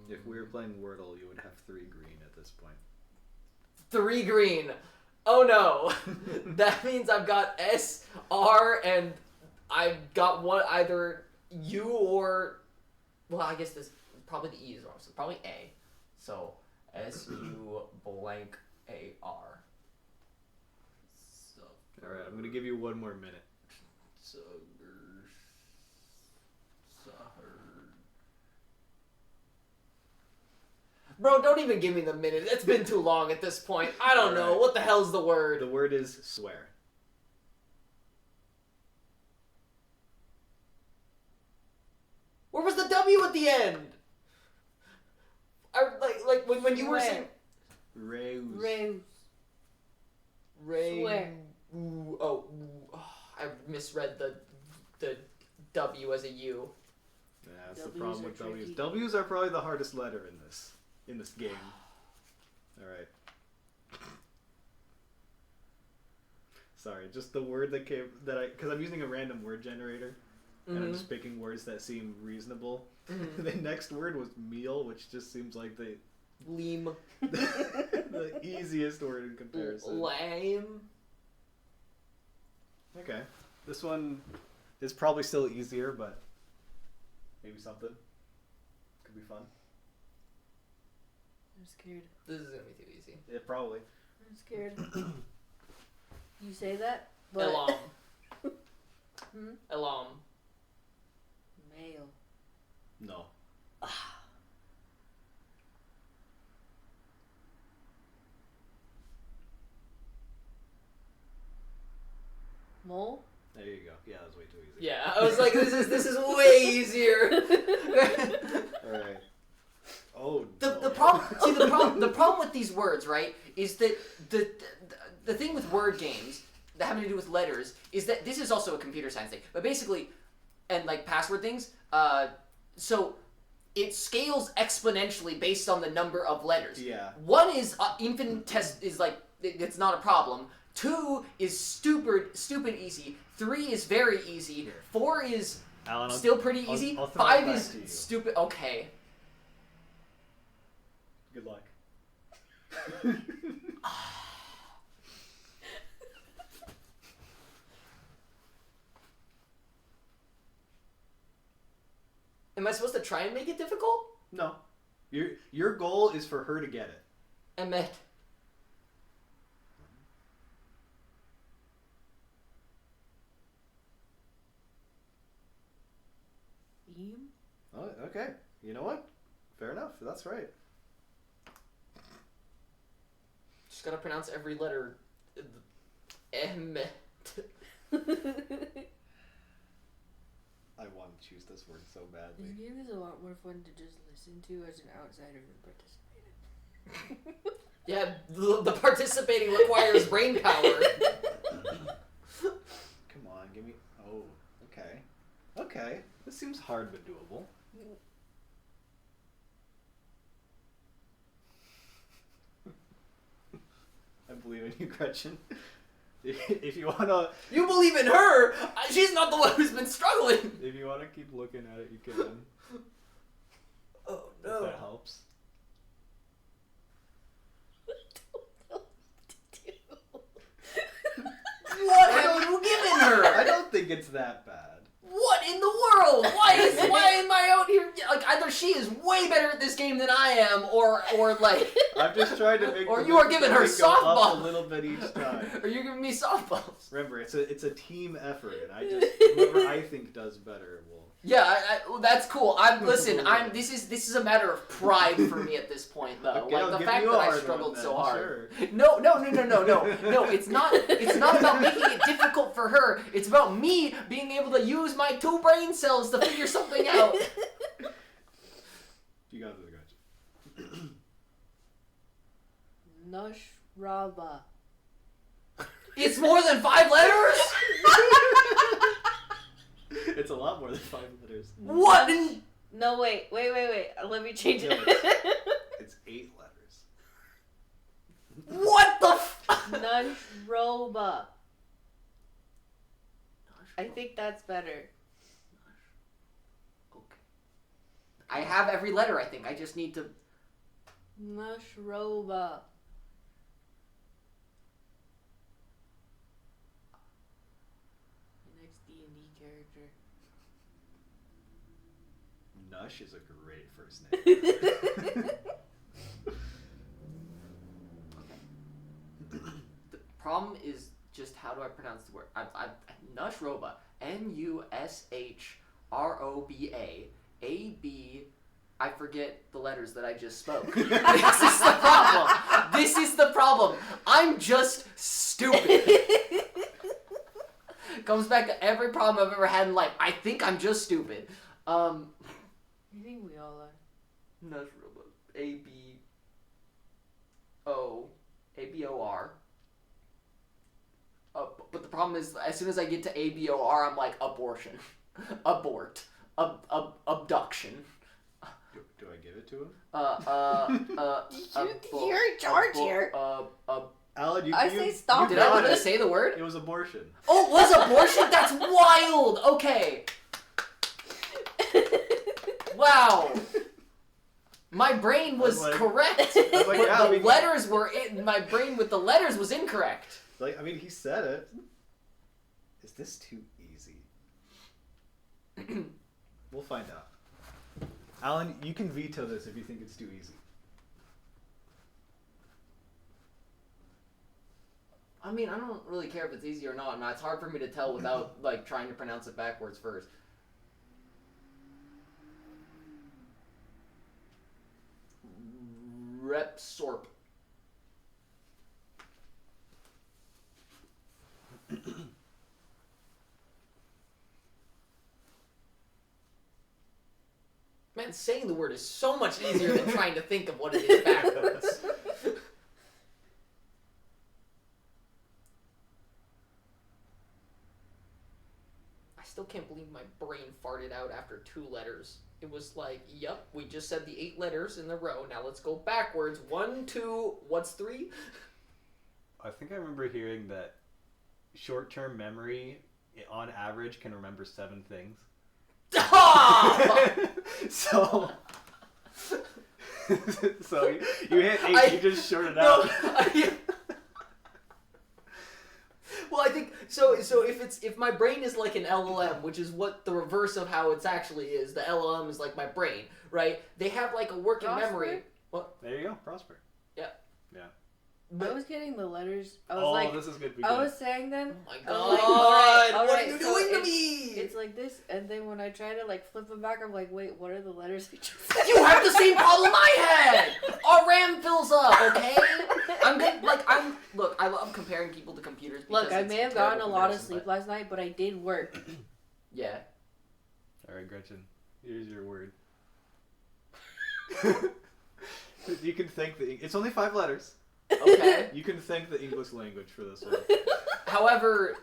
If we were playing Wordle, you would have 3 green at this point. 3 green. Oh no. That means I've got S, R, and I've got one either U or, well, I guess this probably the E is wrong, so probably A. So S-U blank A-R. Alright, I'm gonna give you 1 more minute. Bro, don't even give me the minute. It's been too long at this point. I don't know. Alright. What the hell's the word? The word is swear. Where was the W at the end? Like when you were Swear. saying Rose. Swear. Ooh, oh, I misread the W as a U. Yeah, that's the W's problem are with W's. tricky. W's are probably the hardest letter in this game. Alright. Sorry, just the word that came, because I'm using a random word generator, and I'm just picking words that seem reasonable. The next word was meal, which just seems like the Lame. the easiest word in comparison. Lame. Okay. This one is probably still easier, but maybe something. Could be fun. I'm scared. This is gonna be too easy. Yeah, probably. I'm scared. You say that, but Elam. Hmm? Elam. Male. No. Mole. There you go. Yeah, that was way too easy. Yeah, I was like, this is way easier. Alright. Oh, The no. problem, see the problem with these words, right, is that the thing with word games that having to do with letters is that this is also a computer science thing, but basically, and like password things, so it scales exponentially based on the number of letters. Yeah. 1 is is like it's not a problem. 2 is stupid easy. 3 is very easy. 4 is Alan, still pretty easy. I'll throw it 5 back is to you. stupid. Okay. Good luck. Am I supposed to try and make it difficult? No. Your goal is for her to get it. Emmet. Theme. Oh, okay. You know what? Fair enough. That's right. Just gotta pronounce every letter. Emmet. I won. choose this word so This badly. game is a lot more fun to just listen to as an outsider than participate in. Yeah, the participating requires brain power. Come on, give me... Oh, okay. Okay. This seems hard but doable. I believe in you, Gretchen. If you wanna... You believe in her? She's not the one who's been struggling. If you wanna keep looking at it, you can. Oh, If no. that helps. What have you given her? I don't think it's that bad. What in the world? Why am I out here? Like, either she is way better at this game than I am, or like... I'm just trying to make... Or the you are giving her difficulty go up softball. a little bit each time. Or you're giving me softballs. Remember, it's a team effort, and whoever I think does better will... Yeah, well, that's cool. This is a matter of pride for me at this point, though. Okay, I'll like the give fact you a that I hard struggled one so then, hard. sure. No. It's not about making it difficult for her. It's about me being able to use my 2 brain cells to figure something out. You got this, Gretchen. Nashraba. It's more than 5 letters. It's a lot more than 5 letters. What? In... No, wait. Let me change it. No, it's 8 letters. What the? Nashroba. I think that's better. Okay. I have every letter. I think I just need to. Nashroba. Next D&D character. Nush is a great first name. The problem is just how do I pronounce the word? Nushroba. Nushroba. I forget the letters that I just spoke. This is the problem. This is the problem. I'm just stupid. Comes back to every problem I've ever had in life. I think I'm just stupid. I think we all are. Nushroba. A-B-O-R. But the problem is, as soon as I get to ABOR, I'm like, abortion. Abort. Abduction. Do I give it to him? You're in charge here. Alan, I say stop. Did I literally say the word? It was abortion. Oh, it was abortion? That's wild! Okay. Wow. My brain was correct. like, But yeah, the I mean- letters were in my brain with the letters was incorrect. Like, I mean, he said it. Is this too easy? We'll find out. Alan, you can veto this if you think it's too easy. I mean, I don't really care if it's easy or not. It's hard for me to tell without like trying to pronounce it backwards first. Repsorp. Man, saying the word is so much easier than trying to think of what it is backwards. I still can't believe my brain farted out after 2 letters. It was like, yep, we just said the 8 letters in the row. Now let's go backwards. 1, 2, what's 3? I think I remember hearing that short-term memory, on average, can remember 7 things. So you hit 8, you just shorted out. Well, I think so. If my brain is like an LLM, which is what the reverse of how it's actually is, the LLM is like my brain, right? They have like a working Prosper? memory. What? There you go, Prosper. Yeah. Yeah. I was getting the letters. I was this is good. I was saying them. Oh my I god! was like, all What right, are you so doing to it's- me? It's like this, and then when I try to like flip them back, I'm like, wait, what are the letters I just said? You have the same problem I had. Our RAM fills up. Okay. Look. I love comparing people to computers. Look, because I it's may have terrible gotten a lot of comparison, sleep but- last night, but I did work. Yeah. All right, Gretchen. Here's your word. You can thank it's only 5 letters. Okay. You can thank the English language for this one. However,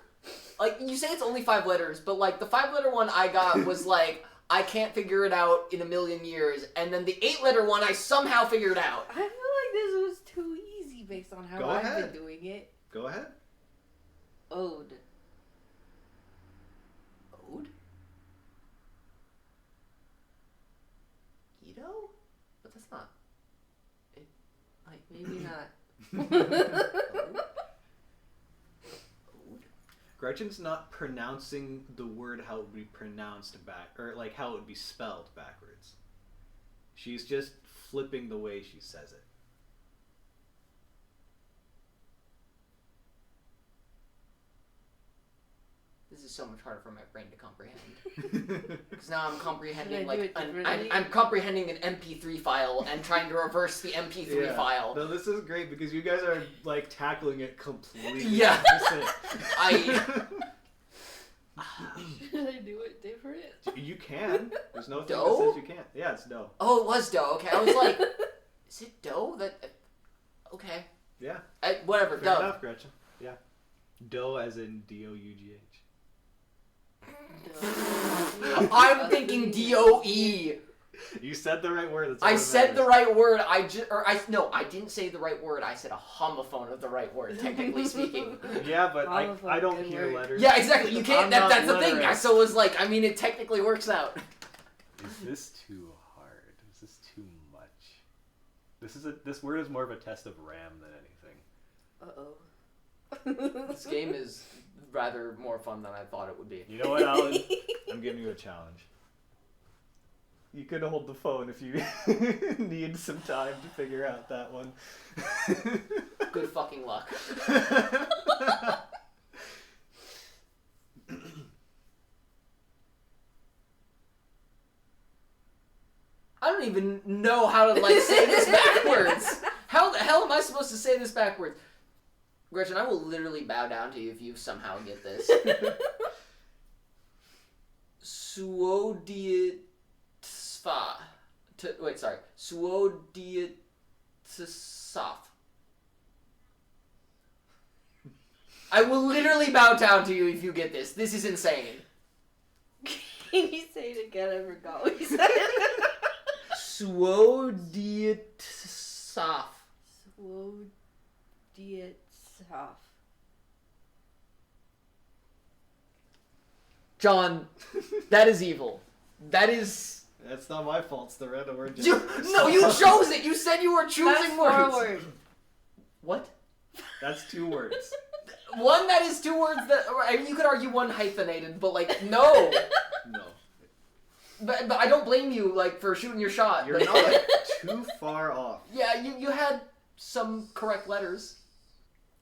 like, you say it's only 5 letters, but, like, the 5-letter one I got was, like, I can't figure it out in a million years, and then the 8-letter one I somehow figured out. I feel like this was too easy based on how Go I've ahead. been doing it. Go ahead. Ode. Ode? Ito? But that's not... It, like, Maybe not. Ode? Gretchen's not pronouncing the word how it would be pronounced back, or like how it would be spelled backwards. She's just flipping the way she says it. This is so much harder for my brain to comprehend. Because now I'm comprehending, Should I do like, it differently? I'm comprehending an MP3 file and trying to reverse the MP3 file. No, this is great because you guys are like tackling it completely. Yeah. opposite. Should I do it different? You can. There's no thing Dough? that says you can't. Yeah, it's dough. Oh, it was dough. Okay, I was like, is it dough? Okay. Yeah. Whatever, Fair dough. enough, Gretchen. Yeah. Dough as in DOUGH. I'm thinking DOE. You said the right word. That's I all that said the matters. right word. I didn't say the right word. I said a homophone of the right word, technically speaking. Yeah, but I Homophone, don't good hear word. letters. Yeah, exactly. You can't. I'm not That's the thing. literate. So it was like, I mean, it technically works out. Is this too hard? Is this too much? This word is more of a test of RAM than anything. Uh-oh. This game is rather more fun than I thought it would be. You know what, Alan? I'm giving you a challenge. You could hold the phone if you need some time to figure out that one. Good fucking luck. I don't even know how to, like, say this backwards. How the hell am I supposed to say this backwards? Gretchen, I will literally bow down to you if you somehow get this. Suodiatsfa. Wait, sorry. Suodiatsaf. I will literally bow down to you if you get this. This is insane. Can you say it again? I forgot what you said. Suodiatsaf. Swodiatsaf. John, that is evil. That is... That's not my fault. It's the random word. No, you chose it. You said you were choosing That's words. forward. What? That's 2 words. One that is 2 words that... I mean, you could argue one hyphenated, but, like, no. No. But I don't blame you, like, for shooting your shot. You're but- not too far off. Yeah, you had some correct letters.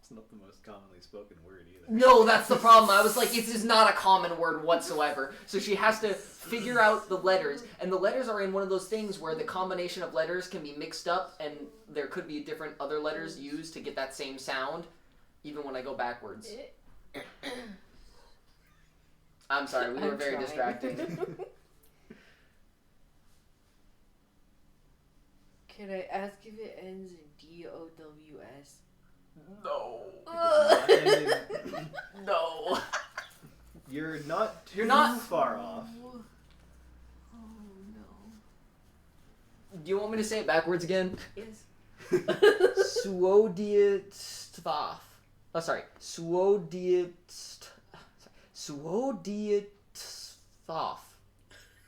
It's not the most commonly spoken word either. No, that's the problem. I was like, this is not a common word whatsoever. So she has to figure out the letters. And the letters are in one of those things where the combination of letters can be mixed up and there could be different other letters used to get that same sound, even when I go backwards. I'm sorry, we were very trying. distracting. Can I ask if it ends in DOWS? No. Not No. You're not too You're not- far off. Oh no. Do you want me to say it backwards again? Yes. Suodiatstaf. Oh, sorry. Suodiatstaf. Suodiatstaf.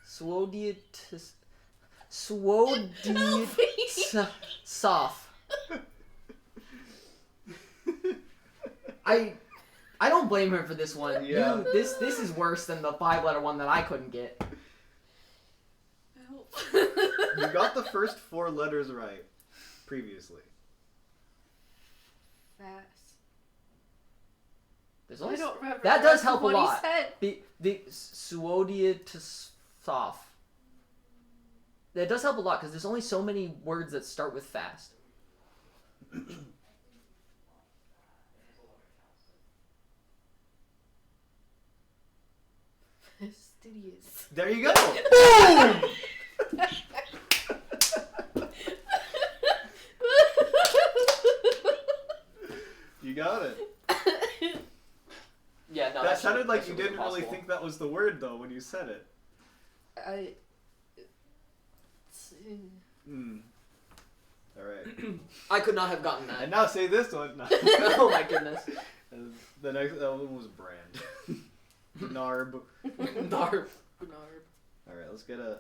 Suodiatsaf. I don't blame her for this one. Yeah. This is worse than the 5-letter one that I couldn't get. Help. You got the first 4 letters right previously. Fast. There's I only don't remember. that does help a what lot. He said. The Suodiatsaf. That does help a lot because there's only so many words that start with fast. Fastidious. There you go. Boom! You got it. Yeah, no. That sounded like that you shit was didn't really impossible. think that was the word though when you said it. All right. I could not have gotten that. And now say this one. No. Oh my goodness. The next one was brand. Narb. Narb. All right, let's get a.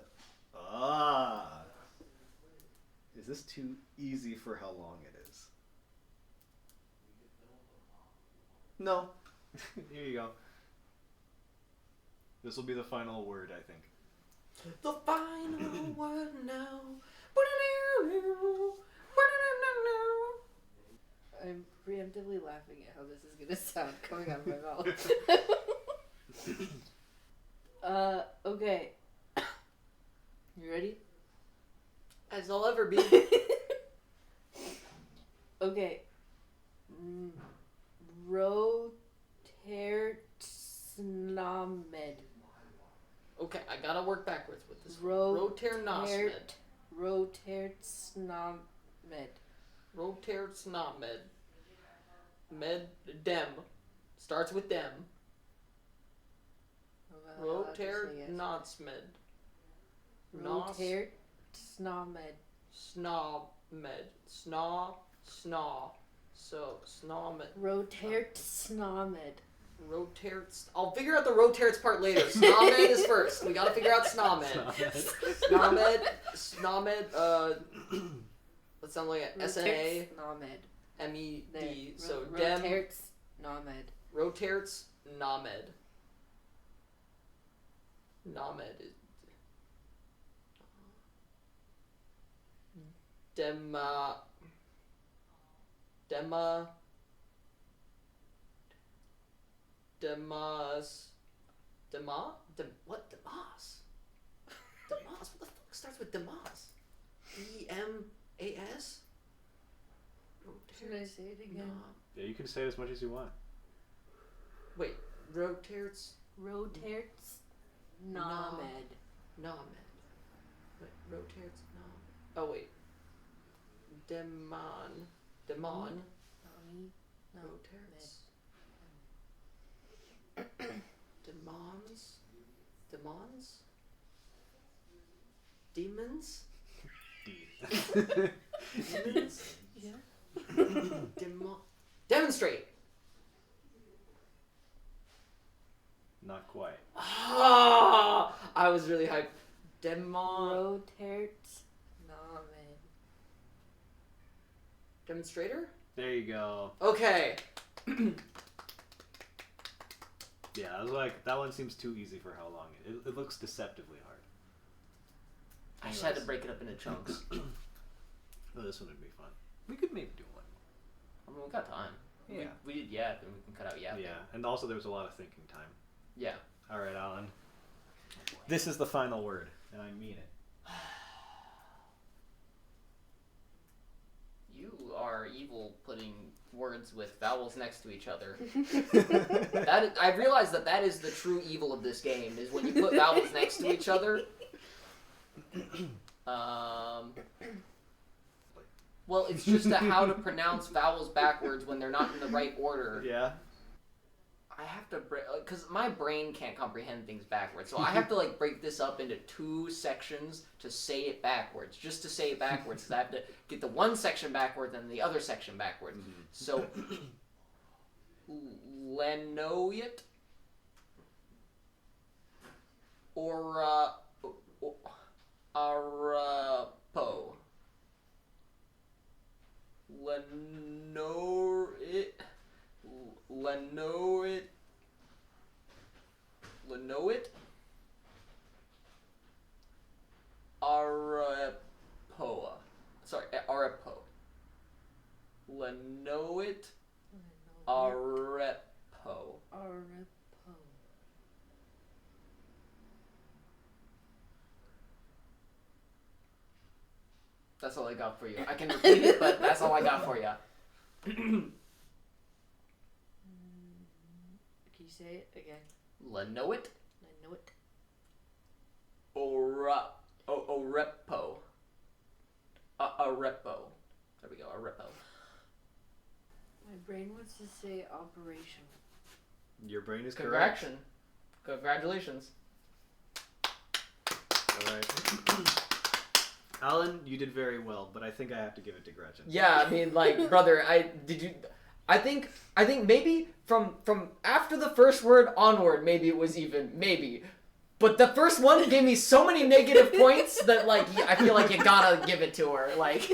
Is this too easy for how long it is? No. Here you go. This will be the final word, I think. The final word now. I'm preemptively laughing at how this is gonna sound coming out of my mouth. Okay. You ready? As I'll ever be. Okay. Rotertsnomed. Okay, I gotta work backwards with this. Rotertsnomed. Roternosmed. Rotertsnomed. Med. Dem. Starts with dem. Roternosmed. Rotertsnomed. Snawmed. Snaw. So, snawmed. Rotertsnomed. Roterts. I'll figure out the roterts part later. Snawmed is first. We gotta figure out snawmed. Snawmed. That sounds like an SNA. Rotertsnomed. MED. So, dem. Rotertsnomed. Roterts. Nomed. Nomed is. Dema. What? Demas? What the fuck starts with Demas? DMAS? Should I say it again? Yeah, you can say it as much as you want. Wait, Roterts? Rotertsnomed. Nomed. Wait, Roterts? Nomed. Oh, wait. Demon. Roterts. Demons? Demons? Yeah. Demonstrate! Not quite. Ah, I was really hyped. Rotertsnomed. Demonstrator? There you go. Okay. Yeah, I was like, that one seems too easy for how long it looks deceptively hard. I just had to break it up into chunks. Oh, this one would be fun. We could maybe do one more. I mean, we got time. Yeah. We did yap, and we can cut out yap. Yeah, and also there was a lot of thinking time. Yeah. All right, Alan. This is the final word, and I mean it. You are evil putting words with vowels next to each other. I've realized that is the true evil of this game, is when you put vowels next to each other. Well, it's just how to pronounce vowels backwards when they're not in the right order. Yeah. I have to break, because my brain can't comprehend things backwards, so I have to break this up into two sections to say it backwards, just to say it backwards. Because I have to get the one section backwards and the other section backwards. Mm-hmm. So, Lenoit or Arapo. Lenoit Arapoa. Sorry, Arapo. Lenoit Arepo. That's all I got for you. I can repeat it, but that's all I got for you. Can you say it again? Lenoit know it. Orepo. A repo. There we go. A repo. My brain wants to say operation. Your brain is correct. Congratulations. All right. Alan, you did very well, but I think I have to give it to Gretchen. Yeah, I mean, like, brother, I think maybe from after the first word onward, maybe it was even, maybe. But the first one gave me so many negative points that, like, I feel like you gotta give it to her. Like,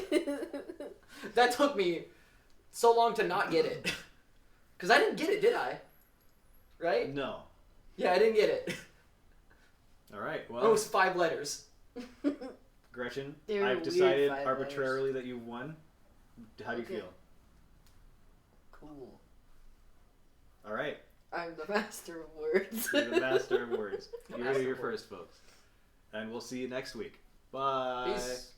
that took me so long to not get it. Because I didn't get it, did I? Right? No. Yeah, I didn't get it. All right. It Well, was 5 letters. Gretchen, They're I've weird decided 5 arbitrarily that you've won. How do you Okay. feel? Cool. All right. I'm the master of words. You're the master of words. The You heard master it here of words. first, folks. And we'll see you next week. Bye. Peace.